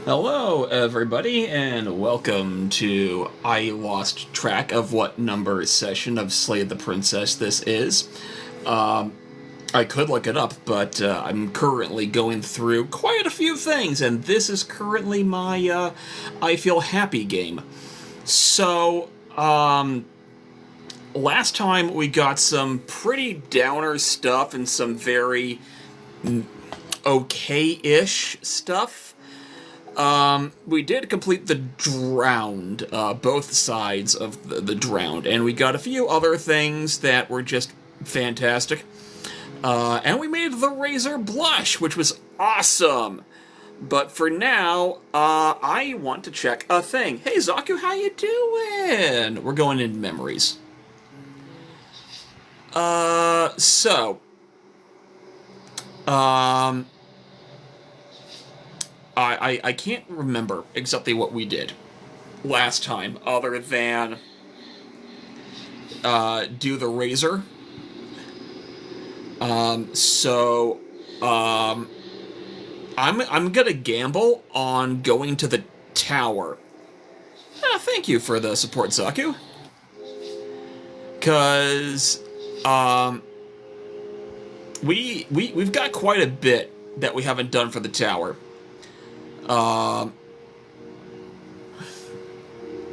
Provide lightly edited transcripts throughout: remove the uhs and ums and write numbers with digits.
Hello, everybody, and welcome to I lost track of what number session of Slay the Princess this is. I could look it up, but I'm currently going through quite a few things, and this is currently my I Feel Happy game. So, last time we got some pretty downer stuff and some very okay-ish stuff. We did complete the Drowned, both sides of the Drowned, and we got a few other things that were just fantastic. And we made the Razor Blush, which was awesome. But for now, I want to check a thing. Hey, Zaku, how you doing? We're going into memories. I can't remember exactly what we did last time, other than do the razor. I'm gonna gamble on going to the tower. Thank you for the support, Zaku. Cause we've got quite a bit that we haven't done for the tower.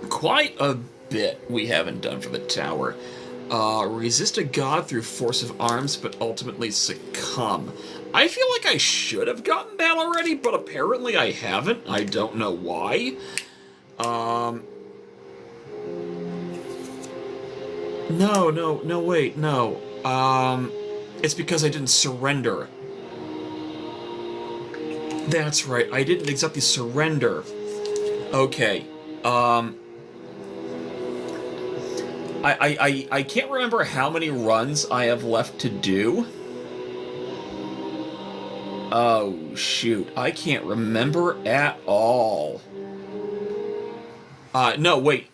Quite a bit we haven't done for the tower. Resist a god through force of arms, but ultimately succumb. I feel like I should have gotten that already, but apparently I haven't. I don't know why. No, wait, no. It's because I didn't surrender. That's right, I didn't exactly surrender. Okay, I can't remember how many runs I have left to do. Oh, shoot, I can't remember at all. No, wait,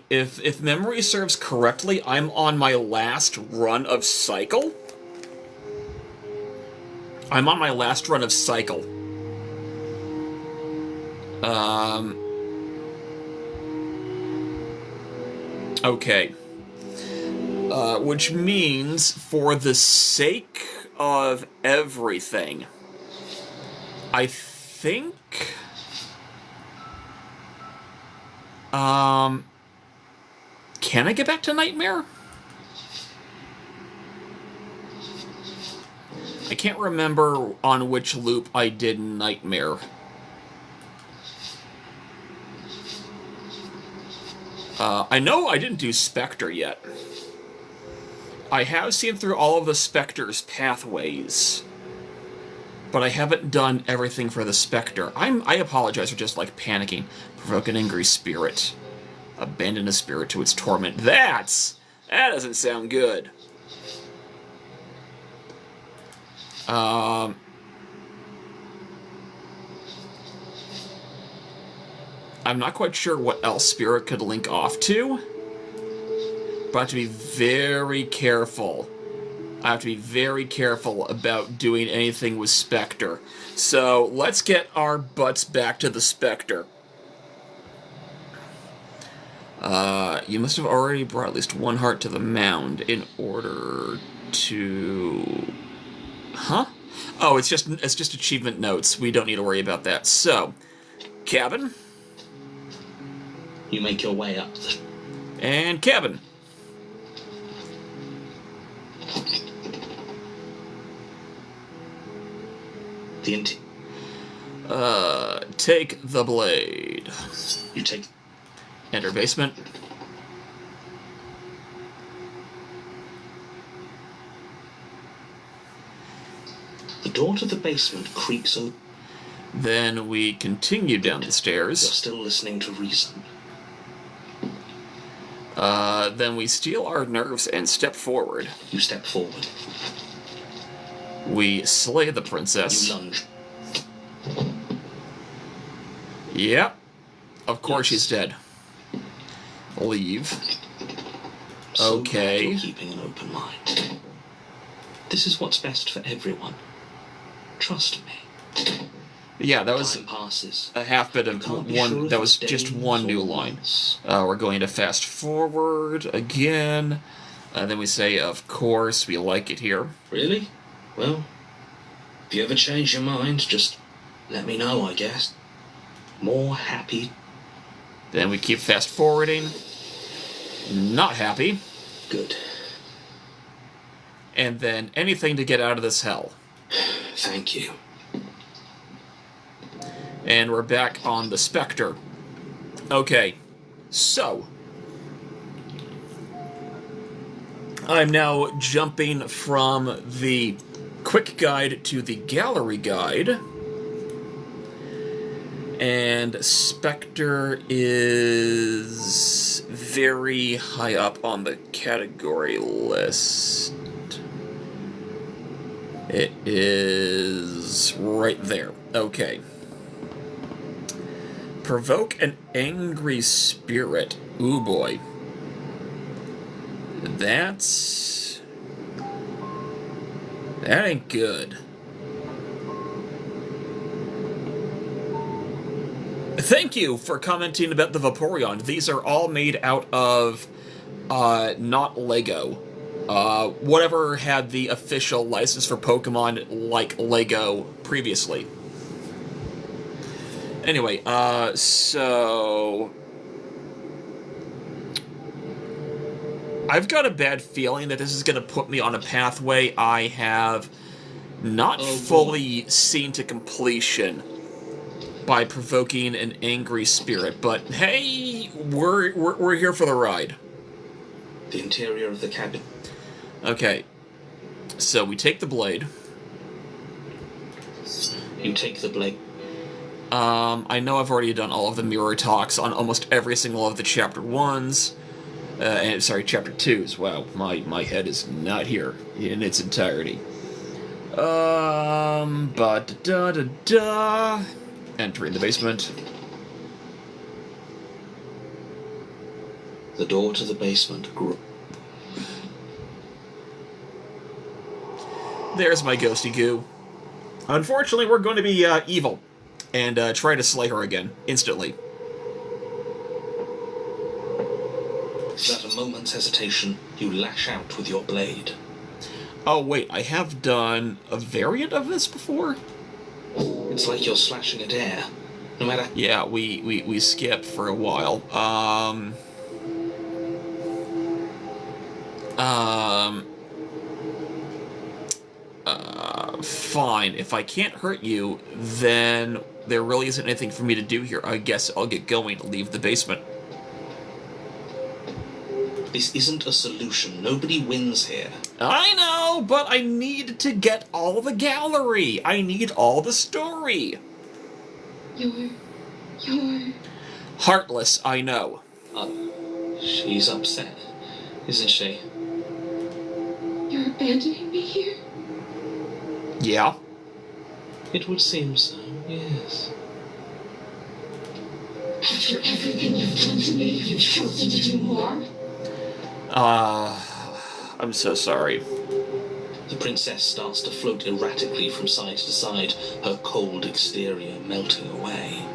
if memory serves correctly, I'm on my last run of Cycle? I'm on my last run of Cycle. Okay. Which means, for the sake of everything, I think... Can I get back to Nightmare? I can't remember on which loop I did Nightmare. I know I didn't do Spectre yet. I have seen through all of the Spectre's pathways, but I haven't done everything for the Spectre. I apologize for just, like, panicking. Provoke an angry spirit. Abandon a spirit to its torment. That doesn't sound good. I'm not quite sure what else Spirit could link off to, but I have to be very careful. I have to be very careful about doing anything with Spectre. So let's get our butts back to the Spectre. You must have already brought at least one heart to the mound in order to... Huh? Oh, it's just achievement notes. We don't need to worry about that. So, cabin. You make your way up. And cabin. Take the blade. You take... Enter basement. The door to the basement creaks open. Then we continue down the stairs. You're still listening to reason. Then we steel our nerves and step forward. You step forward. We slay the princess. You lunge. Yep. Of course Yes. she's dead. Leave. So Okay. glad you're keeping an open mind. This is what's best for everyone. Trust me. Yeah, that was Time passes. a half bit You of can't be one. sure if That was it's just days one or new line. months. We're going to fast forward again. Then we say, of course, we like it here. Really? Well, if you ever change your mind, just let me know, I guess. More happy. Then we keep fast forwarding. Not happy. Good. And then anything to get out of this hell. Thank you. And we're back on the Spectre. Okay, so I'm now jumping from the quick guide to the gallery guide. And Spectre is very high up on the category list. It is right there. Okay. Provoke an angry spirit. Ooh boy. That ain't good. Thank you for commenting about the Vaporeon. These are all made out of not Lego. Whatever had the official license for Pokemon like Lego previously. Anyway, so I've got a bad feeling that this is going to put me on a pathway I have not fully seen to completion by provoking an angry spirit. But hey, we're here for the ride. The interior of the cabin. Okay, so we take the blade. You take the blade. I know I've already done all of the mirror talks on almost every single of the chapter 1s. And sorry, chapter 2s. Wow, my head is not here in its entirety. Entering the basement. The door to the basement grew. There's my ghosty goo. Unfortunately, we're going to be evil and try to slay her again instantly. Without a moment's hesitation, you lash out with your blade. Oh wait, I have done a variant of this before? It's like you're slashing at air. No matter... Yeah, we skipped for a while. Fine. If I can't hurt you, then there really isn't anything for me to do here. I guess I'll get going and leave the basement. This isn't a solution. Nobody wins here. I know, but I need to get all the gallery. I need all the story. You're... Heartless, I know. She's upset, isn't she? You're abandoning me here? Yeah. It would seem so, yes. After everything you've done to me, you've chosen to do more? I'm so sorry. The princess starts to float erratically from side to side, her cold exterior melting away.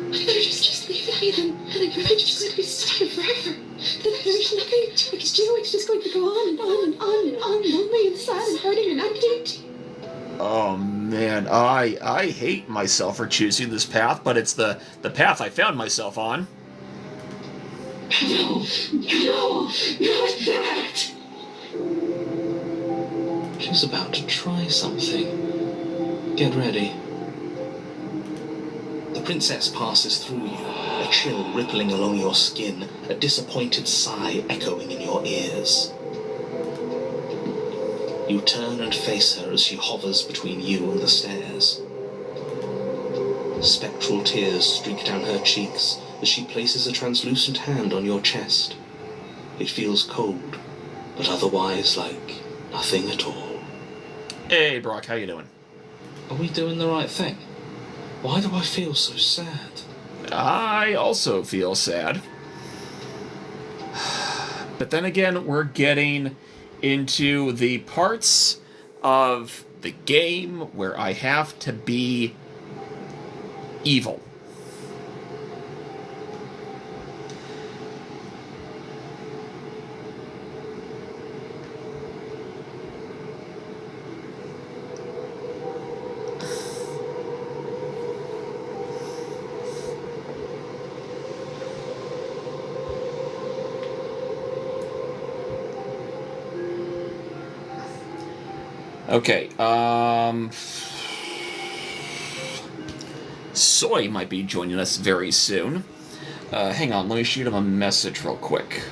What if I just leave it and I'm just going to be stuck here forever? Then there's nothing I can do. It's just going to go on and on and on and on, lonely and sad and hurting and empty. Oh man, I hate myself for choosing this path, but it's the path I found myself on. No, not that! She's about to try something. Get ready. The princess passes through you, a chill rippling along your skin, a disappointed sigh echoing in your ears. You turn and face her as she hovers between you and the stairs. Spectral tears streak down her cheeks as she places a translucent hand on your chest. It feels cold, but otherwise like nothing at all. Hey, Brock, how you doing? Are we doing the right thing? Why do I feel so sad? I also feel sad. But then again, we're getting into the parts of the game where I have to be evil. Okay, Soy might be joining us very soon. Hang on, let me shoot him a message real quick.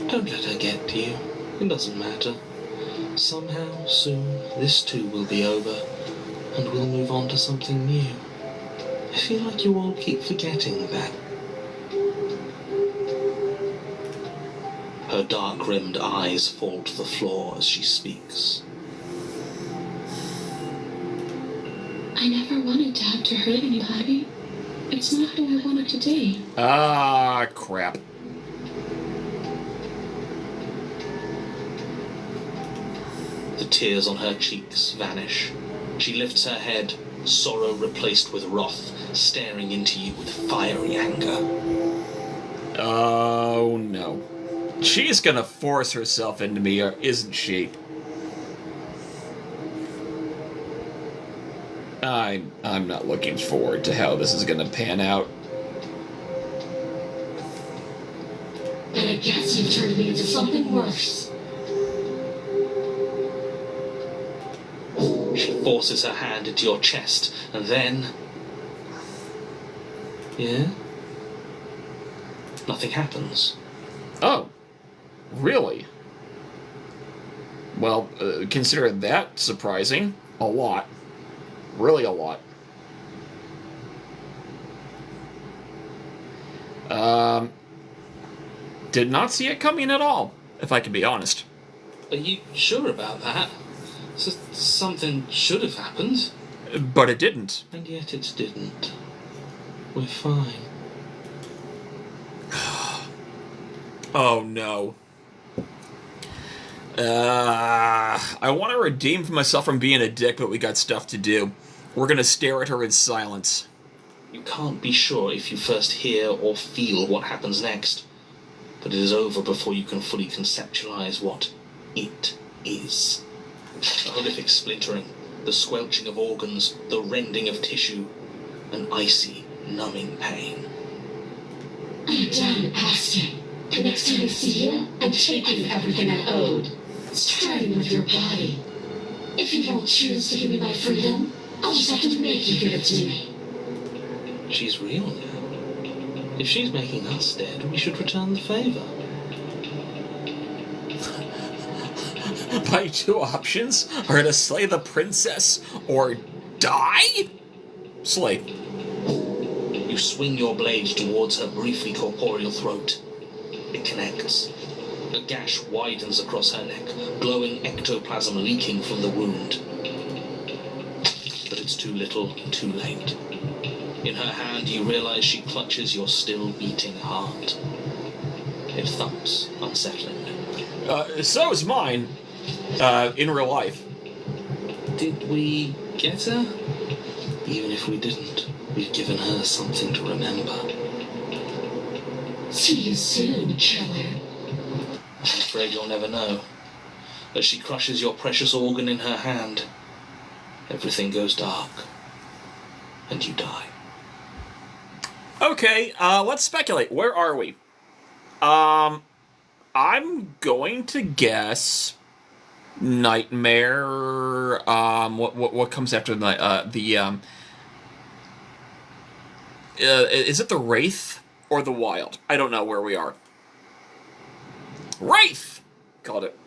Don't let her get to you. It doesn't matter. Somehow, soon, this too will be over, and we'll move on to something new. I feel like you all keep forgetting that. Her dark-rimmed eyes fall to the floor as she speaks. I never wanted to have to hurt anybody. It's not who I wanted to be. Ah, crap. The tears on her cheeks vanish. She lifts her head, sorrow replaced with wrath, staring into you with fiery anger. Oh, no. She's gonna force herself into me, isn't she? I'm not looking forward to how this is gonna pan out. But I guess you turned me into something worse. She forces her hand into your chest, and then... Yeah? Nothing happens. Oh. Really? Well, consider that surprising. A lot. Really a lot. Did not see it coming at all, if I can be honest. Are you sure about that? Something should have happened. But it didn't. And yet it didn't. We're fine. Oh no. I want to redeem myself from being a dick, but we got stuff to do. We're gonna stare at her in silence. You can't be sure if you first hear or feel what happens next, but it is over before you can fully conceptualize what it is. The horrific splintering, the squelching of organs, the rending of tissue, an icy, numbing pain. I'm done asking. The next time I see you, I'm taking everything I owed. Starting with your body. If you don't choose to give me my freedom, I'll just have to make you give it to me. She's real now. If she's making us dead, we should return the favor. My two options are to slay the princess or die? Slay. You swing your blade towards her briefly corporeal throat. It connects. A gash widens across her neck, glowing ectoplasm leaking from the wound. But it's too little, too late. In her hand, you realize she clutches your still beating heart. It thumps unsettlingly. So is mine. In real life. Did we get her? Even if we didn't, we've given her something to remember. See you soon, killer. I'm afraid you'll never know. As she crushes your precious organ in her hand, everything goes dark, and you die. Okay, let's speculate. Where are we? I'm going to guess Nightmare. What comes after the is it the Wraith or the Wild? I don't know where we are. Wraith! Called it.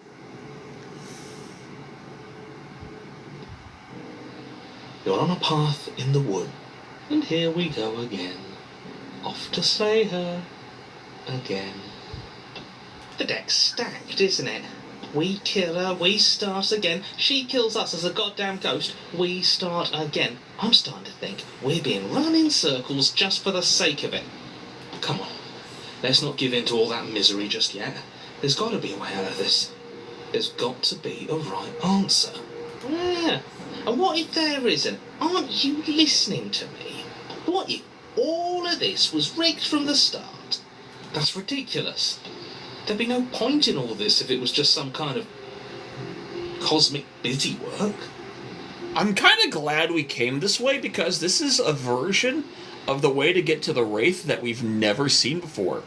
You're on a path in the wood, and here we go again. Off to slay her again. The deck's stacked, isn't it? We kill her, we start again. She kills us as a goddamn ghost, we start again. I'm starting to think we're being run in circles just for the sake of it. Come on, let's not give in to all that misery just yet. There's got to be a way out of this. There's got to be a right answer. Yeah. And what if there isn't? Aren't you listening to me? What if all of this was rigged from the start? That's ridiculous. There'd be no point in all this if it was just some kind of cosmic busy work. I'm kind of glad we came this way, because this is a version of the way to get to the Wraith that we've never seen before.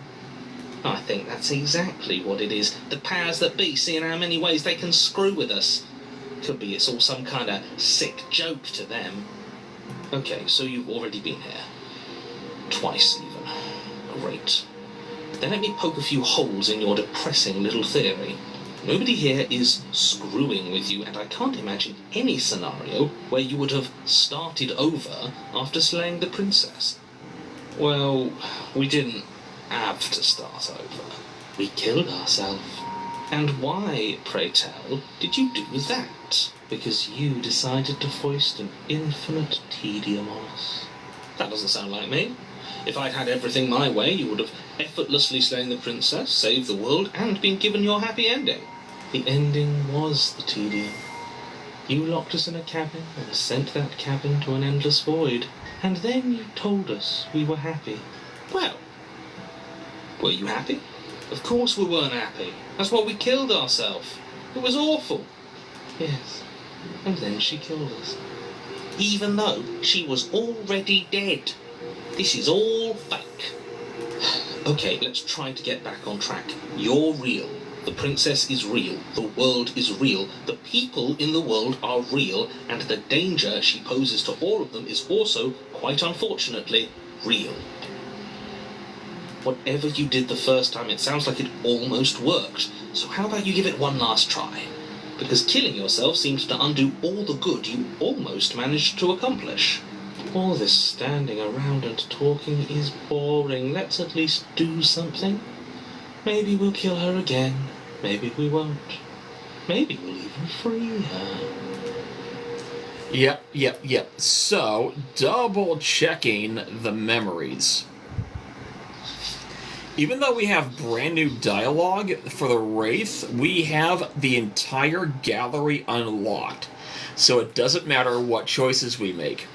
I think that's exactly what it is. The powers that be, seeing how many ways they can screw with us. Could be it's all some kind of sick joke to them. Okay, so you've already been here. Twice, even. Great. Then let me poke a few holes in your depressing little theory. Nobody here is screwing with you, and I can't imagine any scenario where you would have started over after slaying the princess. Well, we didn't have to start over. We killed ourselves. And why, pray tell, did you do that? Because you decided to foist an infinite tedium on us. That doesn't sound like me. If I'd had everything my way, you would have effortlessly slain the princess, saved the world, and been given your happy ending. The ending was the tedium. You locked us in a cabin and sent that cabin to an endless void. And then you told us we were happy. Well, were you happy? Of course we weren't happy. That's why we killed ourselves. It was awful. Yes, and then she killed us. Even though she was already dead. This is all fake. Okay, let's try to get back on track. You're real. The princess is real. The world is real. The people in the world are real. And the danger she poses to all of them is also, quite unfortunately, real. Whatever you did the first time, it sounds like it almost worked. So how about you give it one last try? Because killing yourself seems to undo all the good you almost managed to accomplish. All this standing around and talking is boring. Let's at least do something. Maybe we'll kill her again. Maybe we won't. Maybe we'll even free her. Yep. So, double checking the memories. Even though we have brand new dialogue for the Wraith, we have the entire gallery unlocked. So it doesn't matter what choices we make.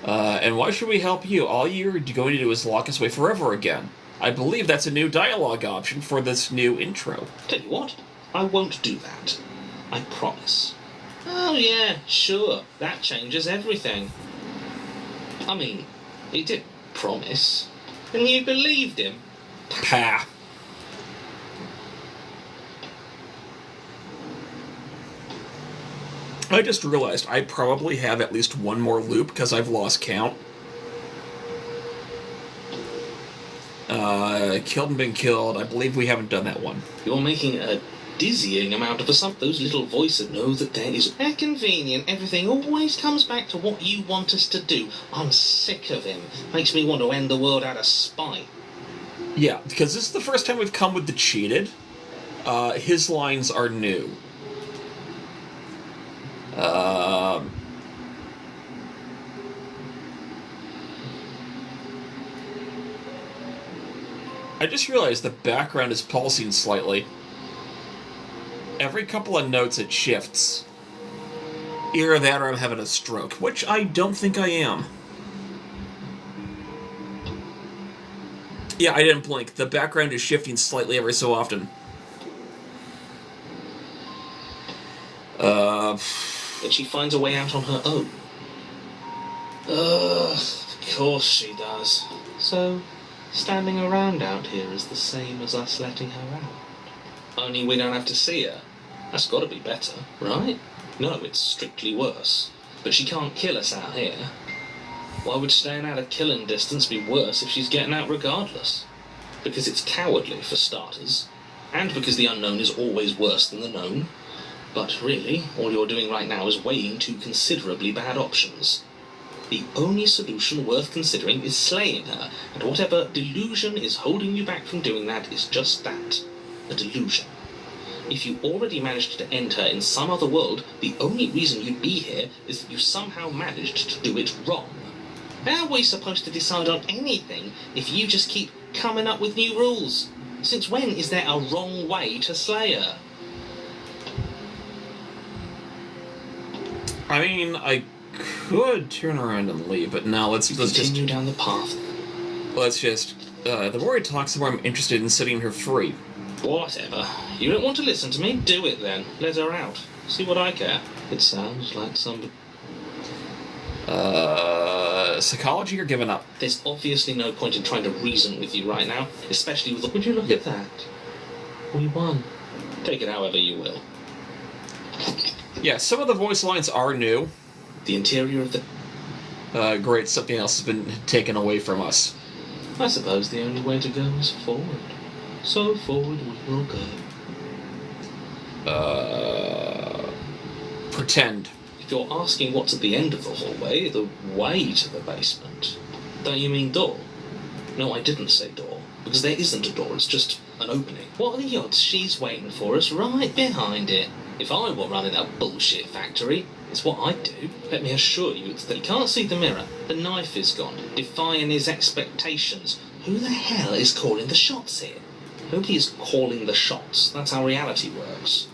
And why should we help you? All you're going to do is lock us away forever again. I believe that's a new dialogue option for this new intro. Tell you what, I won't do that. I promise. Oh yeah, sure, that changes everything. I mean, he did promise. And you believed him? Pah. I just realized I probably have at least one more loop because I've lost count. Killed and been killed. I believe we haven't done that one. You're making a dizzying amount of us up. Those little voices know that there is... How convenient. Everything always comes back to what you want us to do. I'm sick of him. Makes me want to end the world out of spite. Yeah, because this is the first time we've come with the cheated. His lines are new. I just realized the background is pulsing slightly. Every couple of notes it shifts. Either that or I'm having a stroke, which I don't think I am. Yeah, I didn't blink. The background is shifting slightly every so often. But she finds a way out on her own. Of course she does. So, standing around out here is the same as us letting her out. Only we don't have to see her. That's got to be better, right? No, it's strictly worse. But she can't kill us out here. Why would staying out of killing distance be worse if she's getting out regardless? Because it's cowardly, for starters. And because the unknown is always worse than the known. But really, all you're doing right now is weighing two considerably bad options. The only solution worth considering is slaying her, and whatever delusion is holding you back from doing that is just that, a delusion. If you already managed to end her in some other world, the only reason you'd be here is that you somehow managed to do it wrong. How are we supposed to decide on anything if you just keep coming up with new rules? Since when is there a wrong way to slay her? I mean, I could turn around and leave, but no, let's just continue down the path. The more he talks, the more I'm interested in setting her free. Whatever. You don't want to listen to me? Do it then. Let her out. See what I care. It sounds like somebody... Psychology or giving up? There's obviously no point in trying to reason with you right now, especially with the... Would you look at that? We won. Take it however you will. Yeah, some of the voice lines are new. The interior of the... Great, something else has been taken away from us. I suppose the only way to go is forward. So forward we will go. Pretend. If you're asking what's at the end of the hallway, the way to the basement, don't you mean door? No, I didn't say door, because there isn't a door, it's just an opening. What are the odds she's waiting for us right behind it? If I were running that bullshit factory, it's what I'd do. Let me assure you that he can't see the mirror. The knife is gone, defying his expectations. Who the hell is calling the shots here? Nobody is calling the shots. That's how reality works.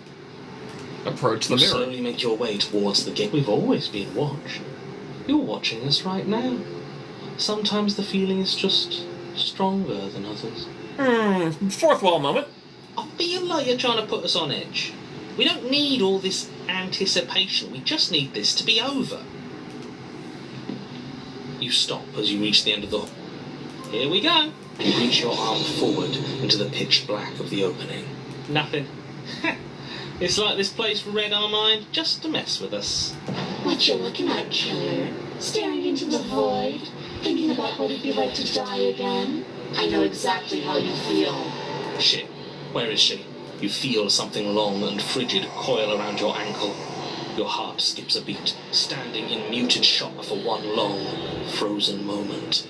Approach the mirror. Slowly make your way towards the gate. We've always been watched. You're watching us right now. Sometimes the feeling is just stronger than others. Fourth wall moment. I feel like you're trying to put us on edge. We don't need all this anticipation. We just need this to be over. You stop as you reach the end of the hall. Here we go. You reach your arm forward into the pitch black of the opening. Nothing. It's like this place read our mind just to mess with us. What you looking at, killer? Staring into the void? Thinking about what it'd be like to die again? I know exactly how you feel. Shit. Where is she? You feel something long and frigid coil around your ankle. Your heart skips a beat, standing in muted shock for one long, frozen moment.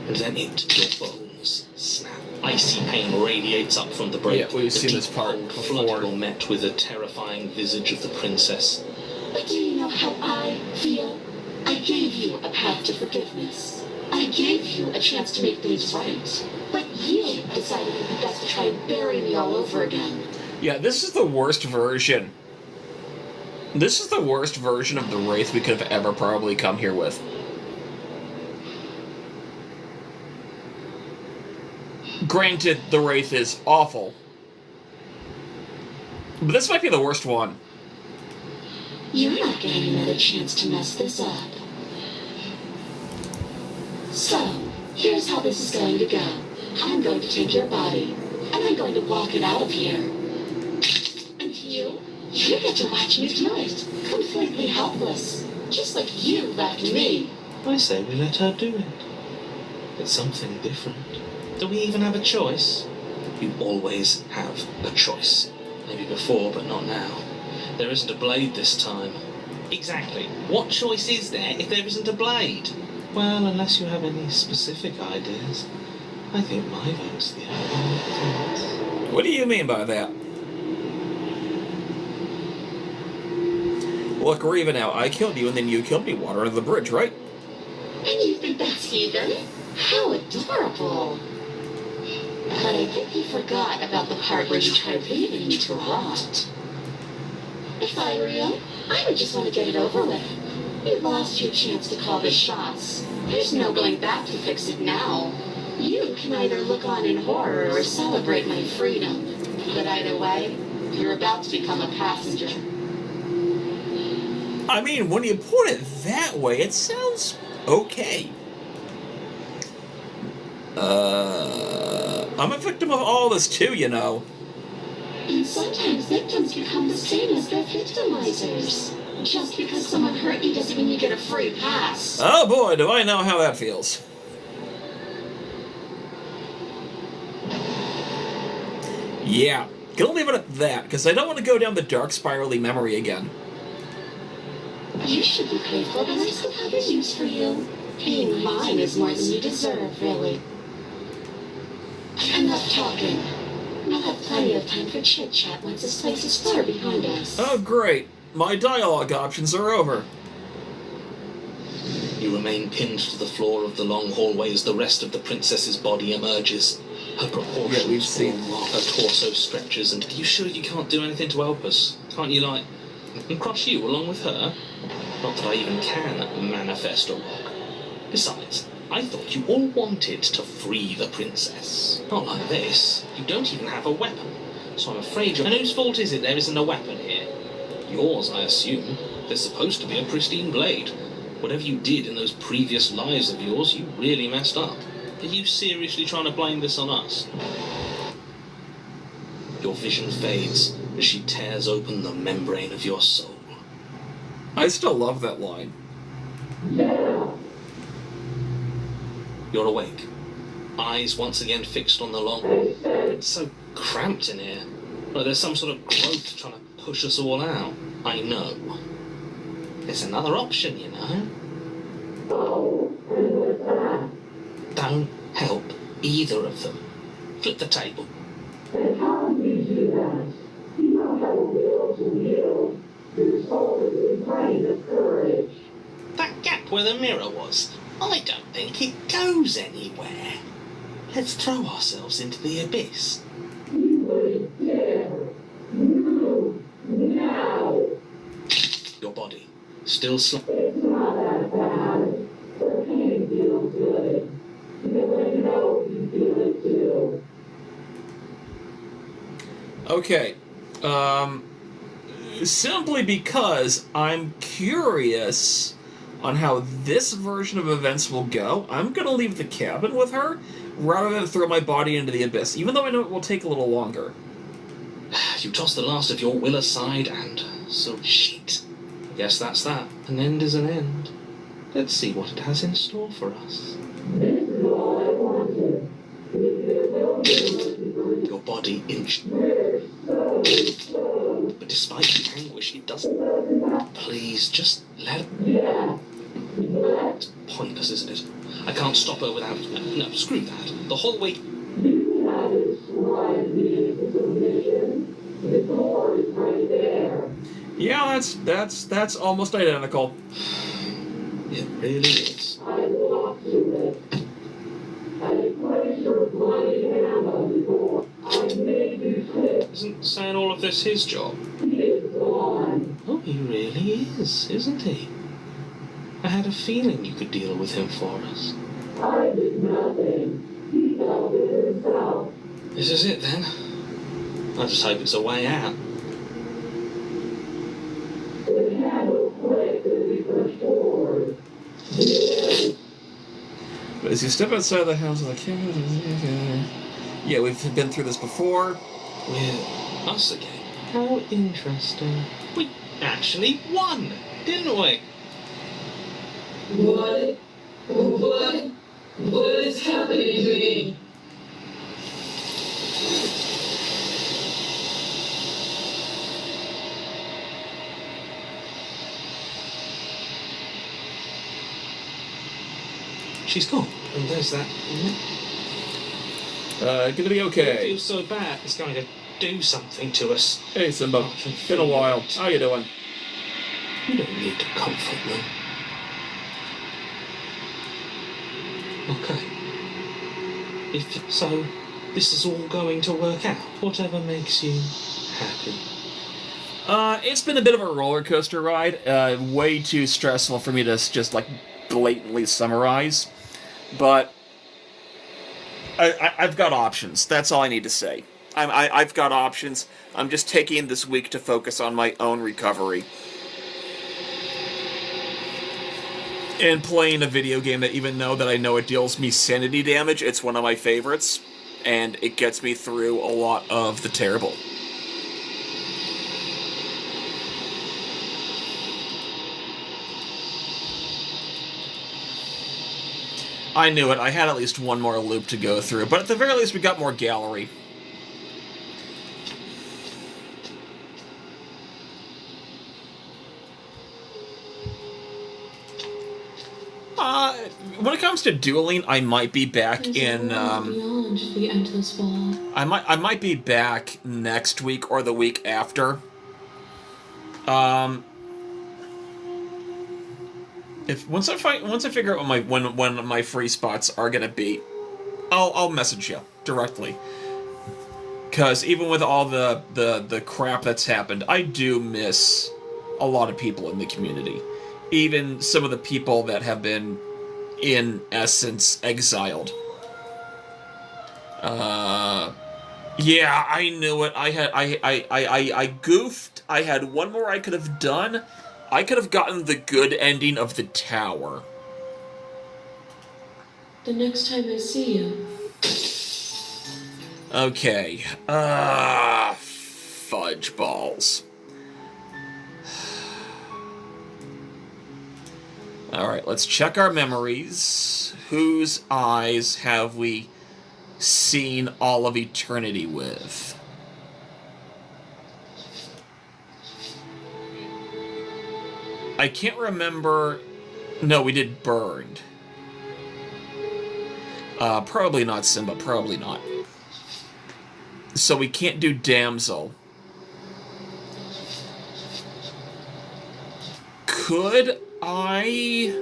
And then your bones snap. Icy pain radiates up from the break. Yeah, we've seen this part before. You're met with the terrifying visage of the princess. But do you know how I feel? I gave you a path to forgiveness. I gave you a chance to make things right. But you decided it would be best to try and bury me all over again. Yeah, this is the worst version. This is the worst version of the Wraith we could have ever probably come here with. Granted, the Wraith is awful. But this might be the worst one. You're not getting another chance to mess this up. So, here's how this is going to go. I'm going to take your body, and I'm going to walk it out of here. And you get to watch me do it. Completely helpless. Just like you left me. I say we let her do it. It's something different. Do we even have a choice? You always have a choice. Maybe before, but not now. There isn't a blade this time. Exactly. What choice is there if there isn't a blade? Well, unless you have any specific ideas, I think my vote's the only one. What do you mean by that? Look, we're even now. I killed you and then you killed me. Water under the bridge, right? And you think that's even? How adorable. But I think you forgot about the part where you tried leaving me to rot. If I were you, I would just want to get it over with. You lost your chance to call the shots. There's no going back to fix it now. You can either look on in horror or celebrate my freedom. But either way, you're about to become a passenger. I mean, when you put it that way, it sounds okay. I'm a victim of all this too, you know. And sometimes victims become the same as their victimizers. Just because someone hurt you doesn't mean you get a free pass. Oh boy, do I know how that feels. Yeah, gonna leave it at that, because I don't want to go down the dark spirally memory again. You should be grateful that I still have a use for you. Being mine is more than you deserve, really. Enough talking. We'll have plenty of time for chit-chat once this place is far behind us. Oh, great. My dialogue options are over. You remain pinned to the floor of the long hallway as the rest of the princess's body emerges. Her proportions form, her torso stretches, and... Are you sure you can't do anything to help us? Can't you, like, crush you along with her? Not that I even can manifest a rock. Besides, I thought you all wanted to free the princess. Not like this. You don't even have a weapon. So I'm afraid you're... And whose fault is it there isn't a weapon here? Yours, I assume. There's supposed to be a pristine blade. Whatever you did in those previous lives of yours, you really messed up. Are you seriously trying to blame this on us? Your vision fades as she tears open the membrane of your soul. I still love that line. You're awake. Eyes once again fixed on the long... It's so cramped in here. Like there's some sort of growth trying to push us all out. I know. There's another option, you know. Don't help either of them. Flip the table. That gap where the mirror was, I don't think it goes anywhere. Let's throw ourselves into the abyss. Your body, still Okay. Simply because I'm curious on how this version of events will go, I'm going to leave the cabin with her rather than throw my body into the abyss, even though I know it will take a little longer. You toss the last of your will aside and... So shit. Guess that's that. An end is an end. Let's see what it has in store for us. Your body inched. But despite the anguish, it doesn't... Please, just let it... It's pointless, isn't it? I can't stop her without... No, screw that. The whole way... Yeah, that's almost identical. It really is. Isn't saying all of this his job? Oh, he really is, isn't he? I had a feeling you could deal with him for us. I did nothing. He dealt with it himself. This is it then. I just hope it's a way out. The handle clicked as we pushed forward. But as you step outside the house of the camera... Yeah, we've been through this before. With us again. How interesting. We actually won, didn't we? What? What is happening to me? She's gone. And there's that. Gonna be It okay. feels so bad. It's going to do something to us. Hey, Simba. Been a while. How you doing? You don't need to comfort them. Okay. If so, this is all going to work out. Whatever makes you happy. It's been a bit of a roller coaster ride. Way too stressful for me to just like blatantly summarize. But I've got options. That's all I need to say. I've got options. I'm just taking this week to focus on my own recovery. And playing a video game that, even though that I know it deals me sanity damage, it's one of my favorites. And it gets me through a lot of the terrible. I knew it. I had at least one more loop to go through, but at the very least we got more gallery. when it comes to dueling, I might be back in. Beyond the endless wall. I might be back next week or the week after. If once I figure out when my free spots are gonna be, I'll message you directly. Because even with all the crap that's happened, I do miss a lot of people in the community. Even some of the people that have been, in essence, exiled. Yeah, I knew it. I goofed. I had one more I could have done. I could have gotten the good ending of the tower. The next time I see you. Okay. Fudge balls. Alright, let's check our memories. Whose eyes have we seen all of eternity with? I can't remember... No, we did Burned. Probably not Simba, probably not. So we can't do Damsel. Could I...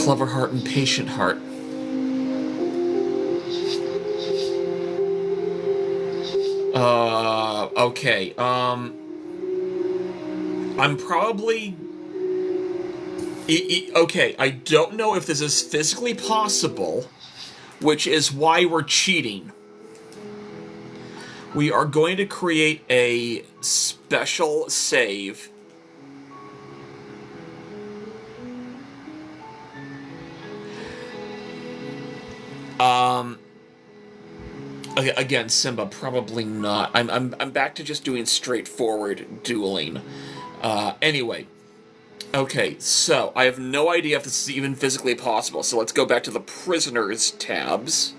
Clever heart and patient heart. Okay, I'm probably... Okay, I don't know if this is physically possible, which is why we're cheating. We are going to create a special save. Again, Simba, probably not. I'm back to just doing straightforward dueling. Anyway. Okay, so I have no idea if this is even physically possible, so let's go back to the prisoners tabs.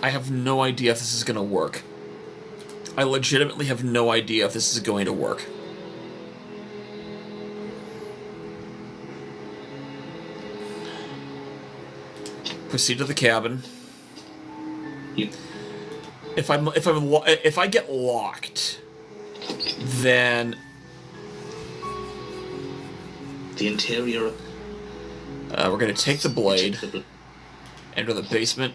I have no idea if this is going to work. I legitimately have no idea if this is going to work. Proceed to the cabin. Yep. If I get locked, then The interior. we're gonna take the blade, enter the basement.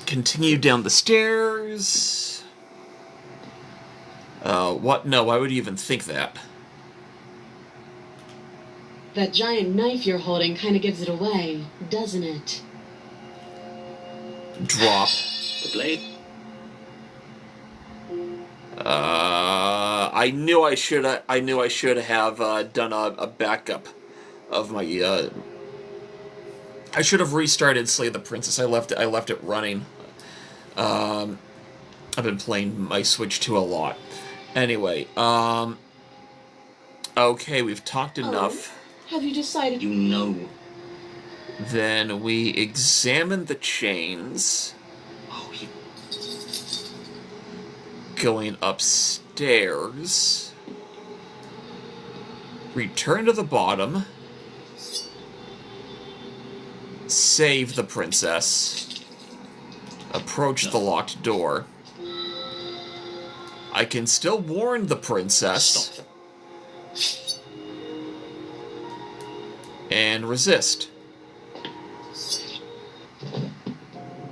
Continue down the stairs. What? No, why would you even think that? That giant knife you're holding kind of gives it away, doesn't it? Drop. The blade. I knew I should have done a backup of my. I should have restarted Slay the Princess. I left it running. I've been playing my Switch 2 a lot. Anyway, okay, we've talked enough. Have you decided? You know. Then we examine the chains. Oh, you. Going upstairs. Return to the bottom. Save the princess. Approach the locked door. I can still warn the princess. Stop. And resist.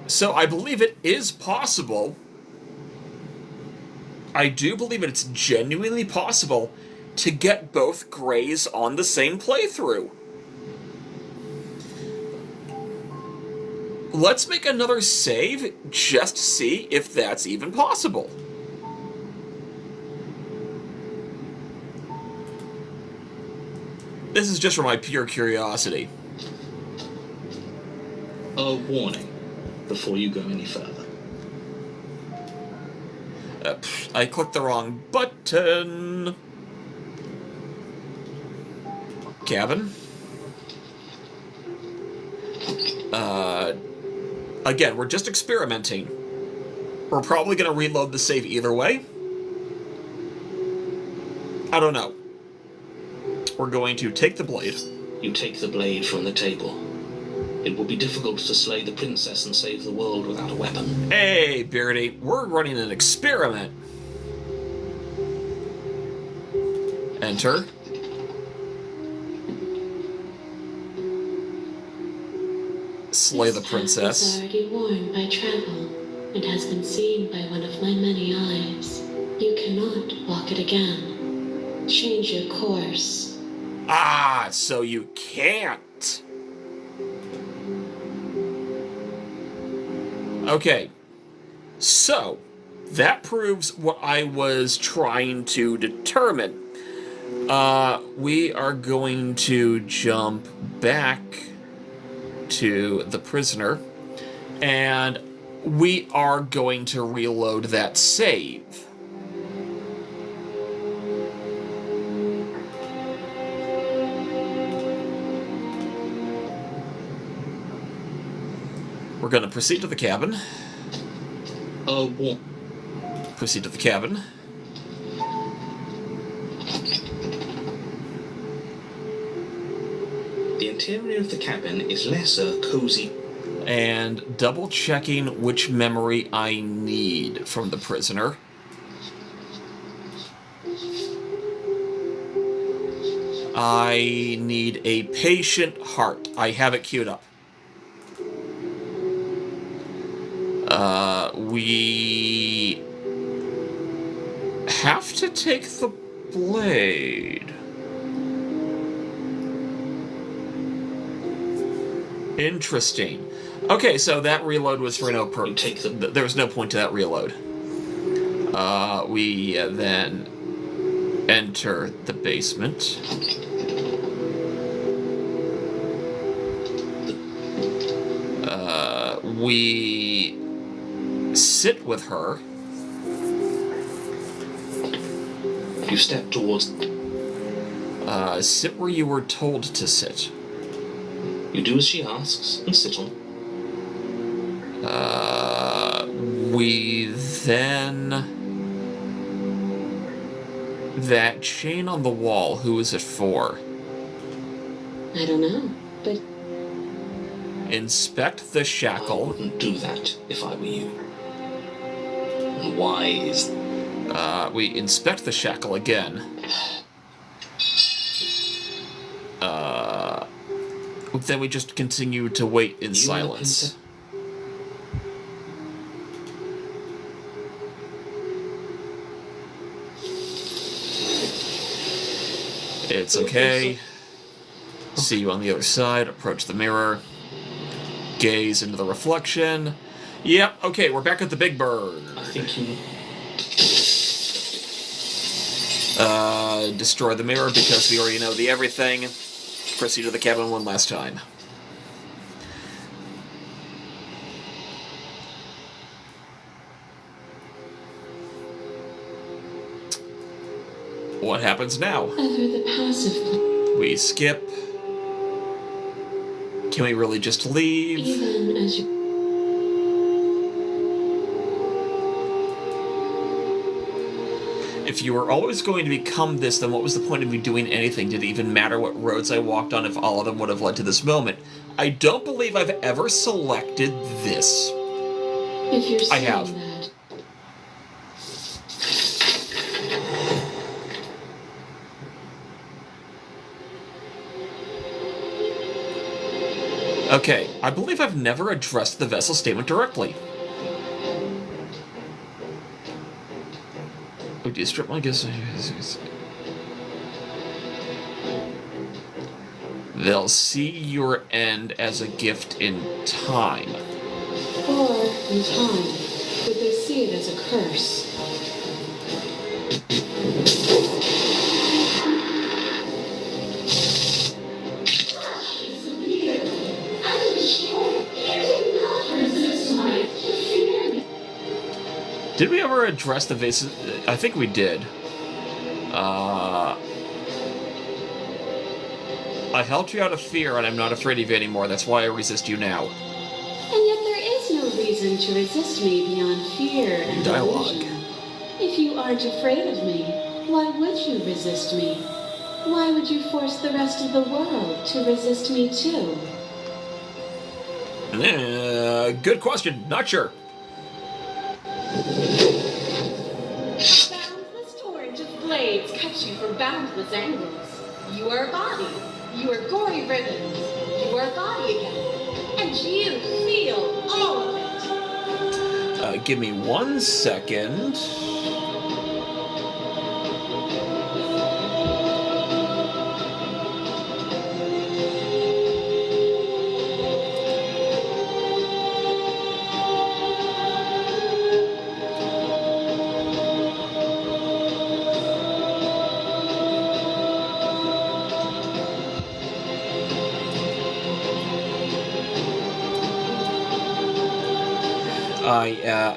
So I believe it is possible. I do believe it's genuinely possible to get both Greys on the same playthrough. Let's make another save just to see if that's even possible. This is just for my pure curiosity. A warning before you go any further. I clicked the wrong button. Cabin. Again, we're just experimenting. We're probably going to reload the save either way. I don't know. We're going to take the blade. You take the blade from the table. It will be difficult to slay the princess and save the world without a weapon. Hey, Beardy, we're running an experiment. Enter. Slay the princess. This path is already worn by travel, and has been seen by one of my many eyes. You cannot walk it again. Change your course. Ah, so you can't. Okay. So, that proves what I was trying to determine. We are going to jump back to the prisoner, and we are going to reload that save. We're going to proceed to the cabin. Proceed to the cabin. The interior of the cabin is lesser, cozy. And double checking which memory I need from the prisoner. I need a patient heart. I have it queued up. We have to take the blade. Interesting. Okay, so that reload was for no purpose. There was no point to that reload. We then enter the basement. We sit with her. You step towards... Sit where you were told to sit. You do as she asks and sit on. We then... That chain on the wall, who is it for? I don't know, but... Inspect the shackle. I wouldn't do that if I were you. And why is... We inspect the shackle again. Then we just continue to wait in silence. It's okay. See you on the other side. Approach the mirror. Gaze into the reflection. Yep, okay, we're back at the Big Bird. I think you... Destroy the mirror because we already know the everything. Proceed to the cabin one last time. What happens now? Ever the passive. We skip. Can we really just leave? Even as you... If you were always going to become this, then what was the point of me doing anything? Did it even matter what roads I walked on if all of them would have led to this moment? I don't believe I've ever selected this. If you're saying I have. that... Okay, I believe I've never addressed the vessel statement directly. Oh, do you strip my guess? They'll see your end as a gift in time. Or, in time, would they see it as a curse? address the vase? I think we did. I helped you out of fear, and I'm not afraid of you anymore. That's why I resist you now. And yet there is no reason to resist me beyond fear and Dialogue. delusion. If you aren't afraid of me, why would you resist me? Why would you force the rest of the world to resist me too? Good question. Not sure. Boundless torrent of blades cut you from boundless angles. You are a body. You are gory ribbons. You are a body again. And you feel all of it. Give me 1 second.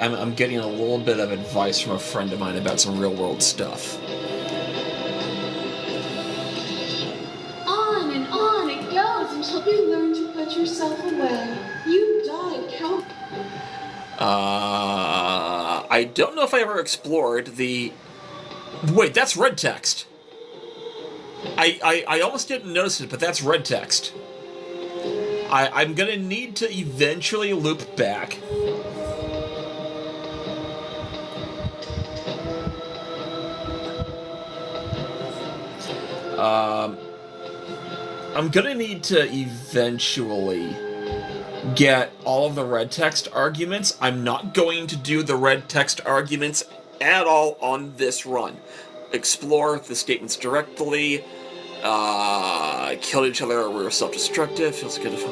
I'm getting a little bit of advice from a friend of mine about some real-world stuff. On and on it goes until you learn to put yourself away. You die count. I don't know if I ever explored the... Wait, that's red text. I almost didn't notice it, but that's red text. I'm gonna need to eventually loop back. I'm gonna need to eventually get all of the red text arguments. I'm not going to do the red text arguments at all on this run. Explore the statements directly. Killed each other or we were self-destructive. Feels good if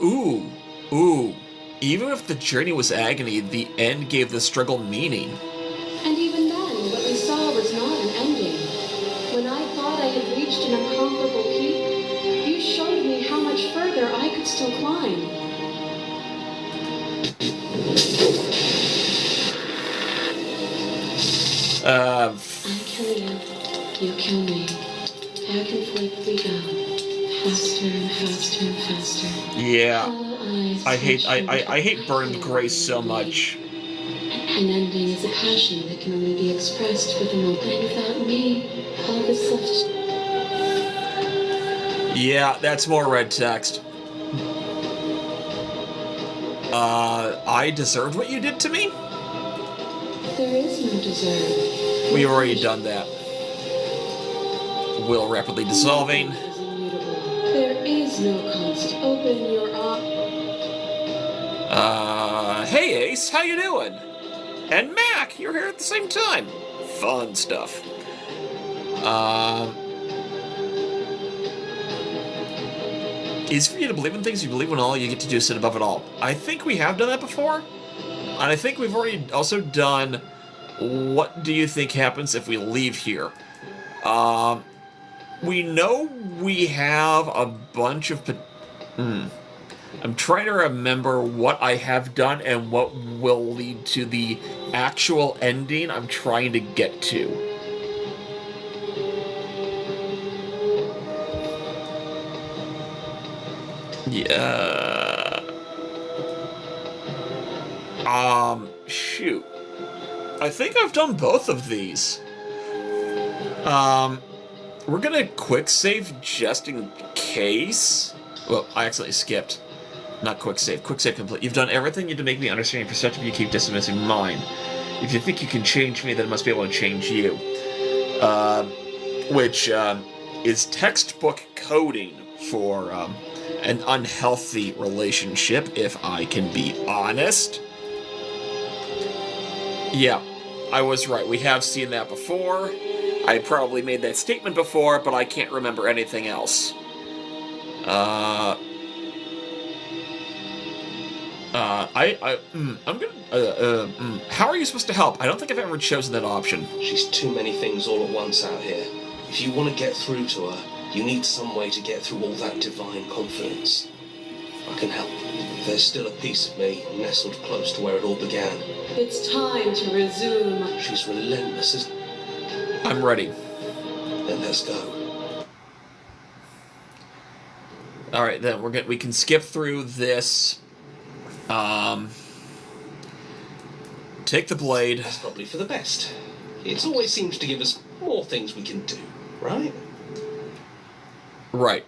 ooh. Even if the journey was agony, the end gave the struggle meaning. And even then, what we saw was not an ending. When I thought I had reached an unconquerable peak, you showed me how much further I could still climb. I kill you, you kill me. Back and forth we go, faster and faster and faster. Yeah, Eyes I hate Burned Grace so much. An ending is a passion that can only be expressed with a moment. And without me, all that's left. Yeah, that's more red text. I deserved what you did to me? There is no deserve. We've already done that. Will rapidly dissolving. Nothing is immutable. There is no constant. Open your eyes. Hey Ace, how you doing? And Mac, you're here at the same time. Fun stuff. Easy for you to believe in things you believe in all, you get to do sit above it all. I think we have done that before. And I think we've already also done what do you think happens if we leave here? We know we have a bunch of... I'm trying to remember what I have done and what will lead to the actual ending I'm trying to get to. Yeah. Shoot. I think I've done both of these. We're gonna quick save just in case. Well, I accidentally skipped. Not quick save. Quick save complete. You've done everything you to make me understand your perspective. You keep dismissing mine. If you think you can change me, then I must be able to change you. Which is textbook coding for an unhealthy relationship, if I can be honest. Yeah, I was right. We have seen that before. I probably made that statement before, but I can't remember anything else. How are you supposed to help? I don't think I've ever chosen that option. She's too many things all at once out here. If you want to get through to her, you need some way to get through all that divine confidence. I can help. There's still a piece of me nestled close to where it all began. It's time to resume. She's relentless, isn't I'm ready. Then let's go. All right, then we can skip through this. Take the blade. That's probably for the best. It always seems to give us more things we can do, right? Right.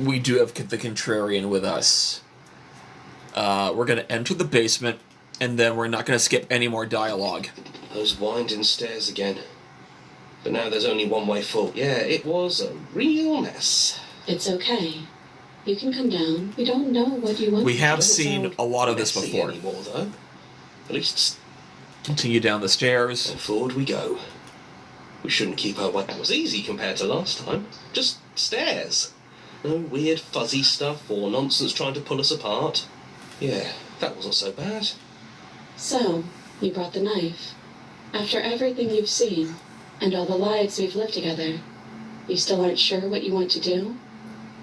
We do have the Contrarian with us. We're going to enter the basement, and then we're not going to skip any more dialogue. Those winding stairs again. But now there's only one way full. Yeah, it was a real mess. It's okay. You can come down. We don't know what you want. We have seen a lot of this before. Anymore, though. At least continue down the stairs. And forward we go. We shouldn't keep our way. That was easy compared to last time. Just stairs. No weird fuzzy stuff or nonsense trying to pull us apart. Yeah, that wasn't so bad. So, you brought the knife. After everything you've seen, and all the lives we've lived together, you still aren't sure what you want to do?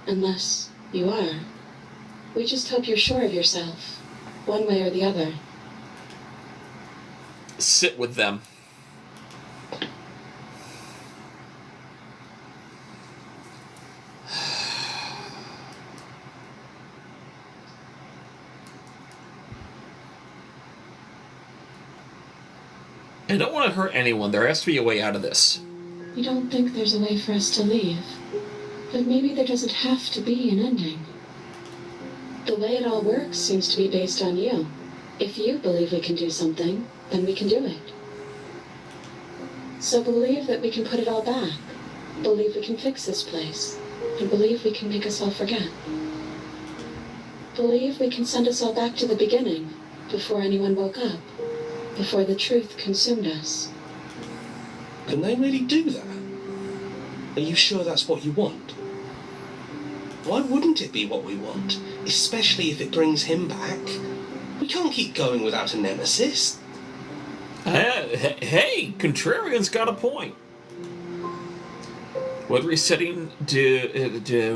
Unless you are. We just hope you're sure of yourself, one way or the other. Sit with them. I don't want to hurt anyone. There has to be a way out of this. You don't think there's a way for us to leave, but maybe there doesn't have to be an ending. The way it all works seems to be based on you. If you believe we can do something, then we can do it. So believe that we can put it all back. Believe we can fix this place. And believe we can make us all forget. Believe we can send us all back to the beginning, before anyone woke up. Before the truth consumed us. Can they really do that? Are you sure that's what you want? Why wouldn't it be what we want? Especially if it brings him back. We can't keep going without a nemesis. Hey, Contrarian's got a point. Would resetting do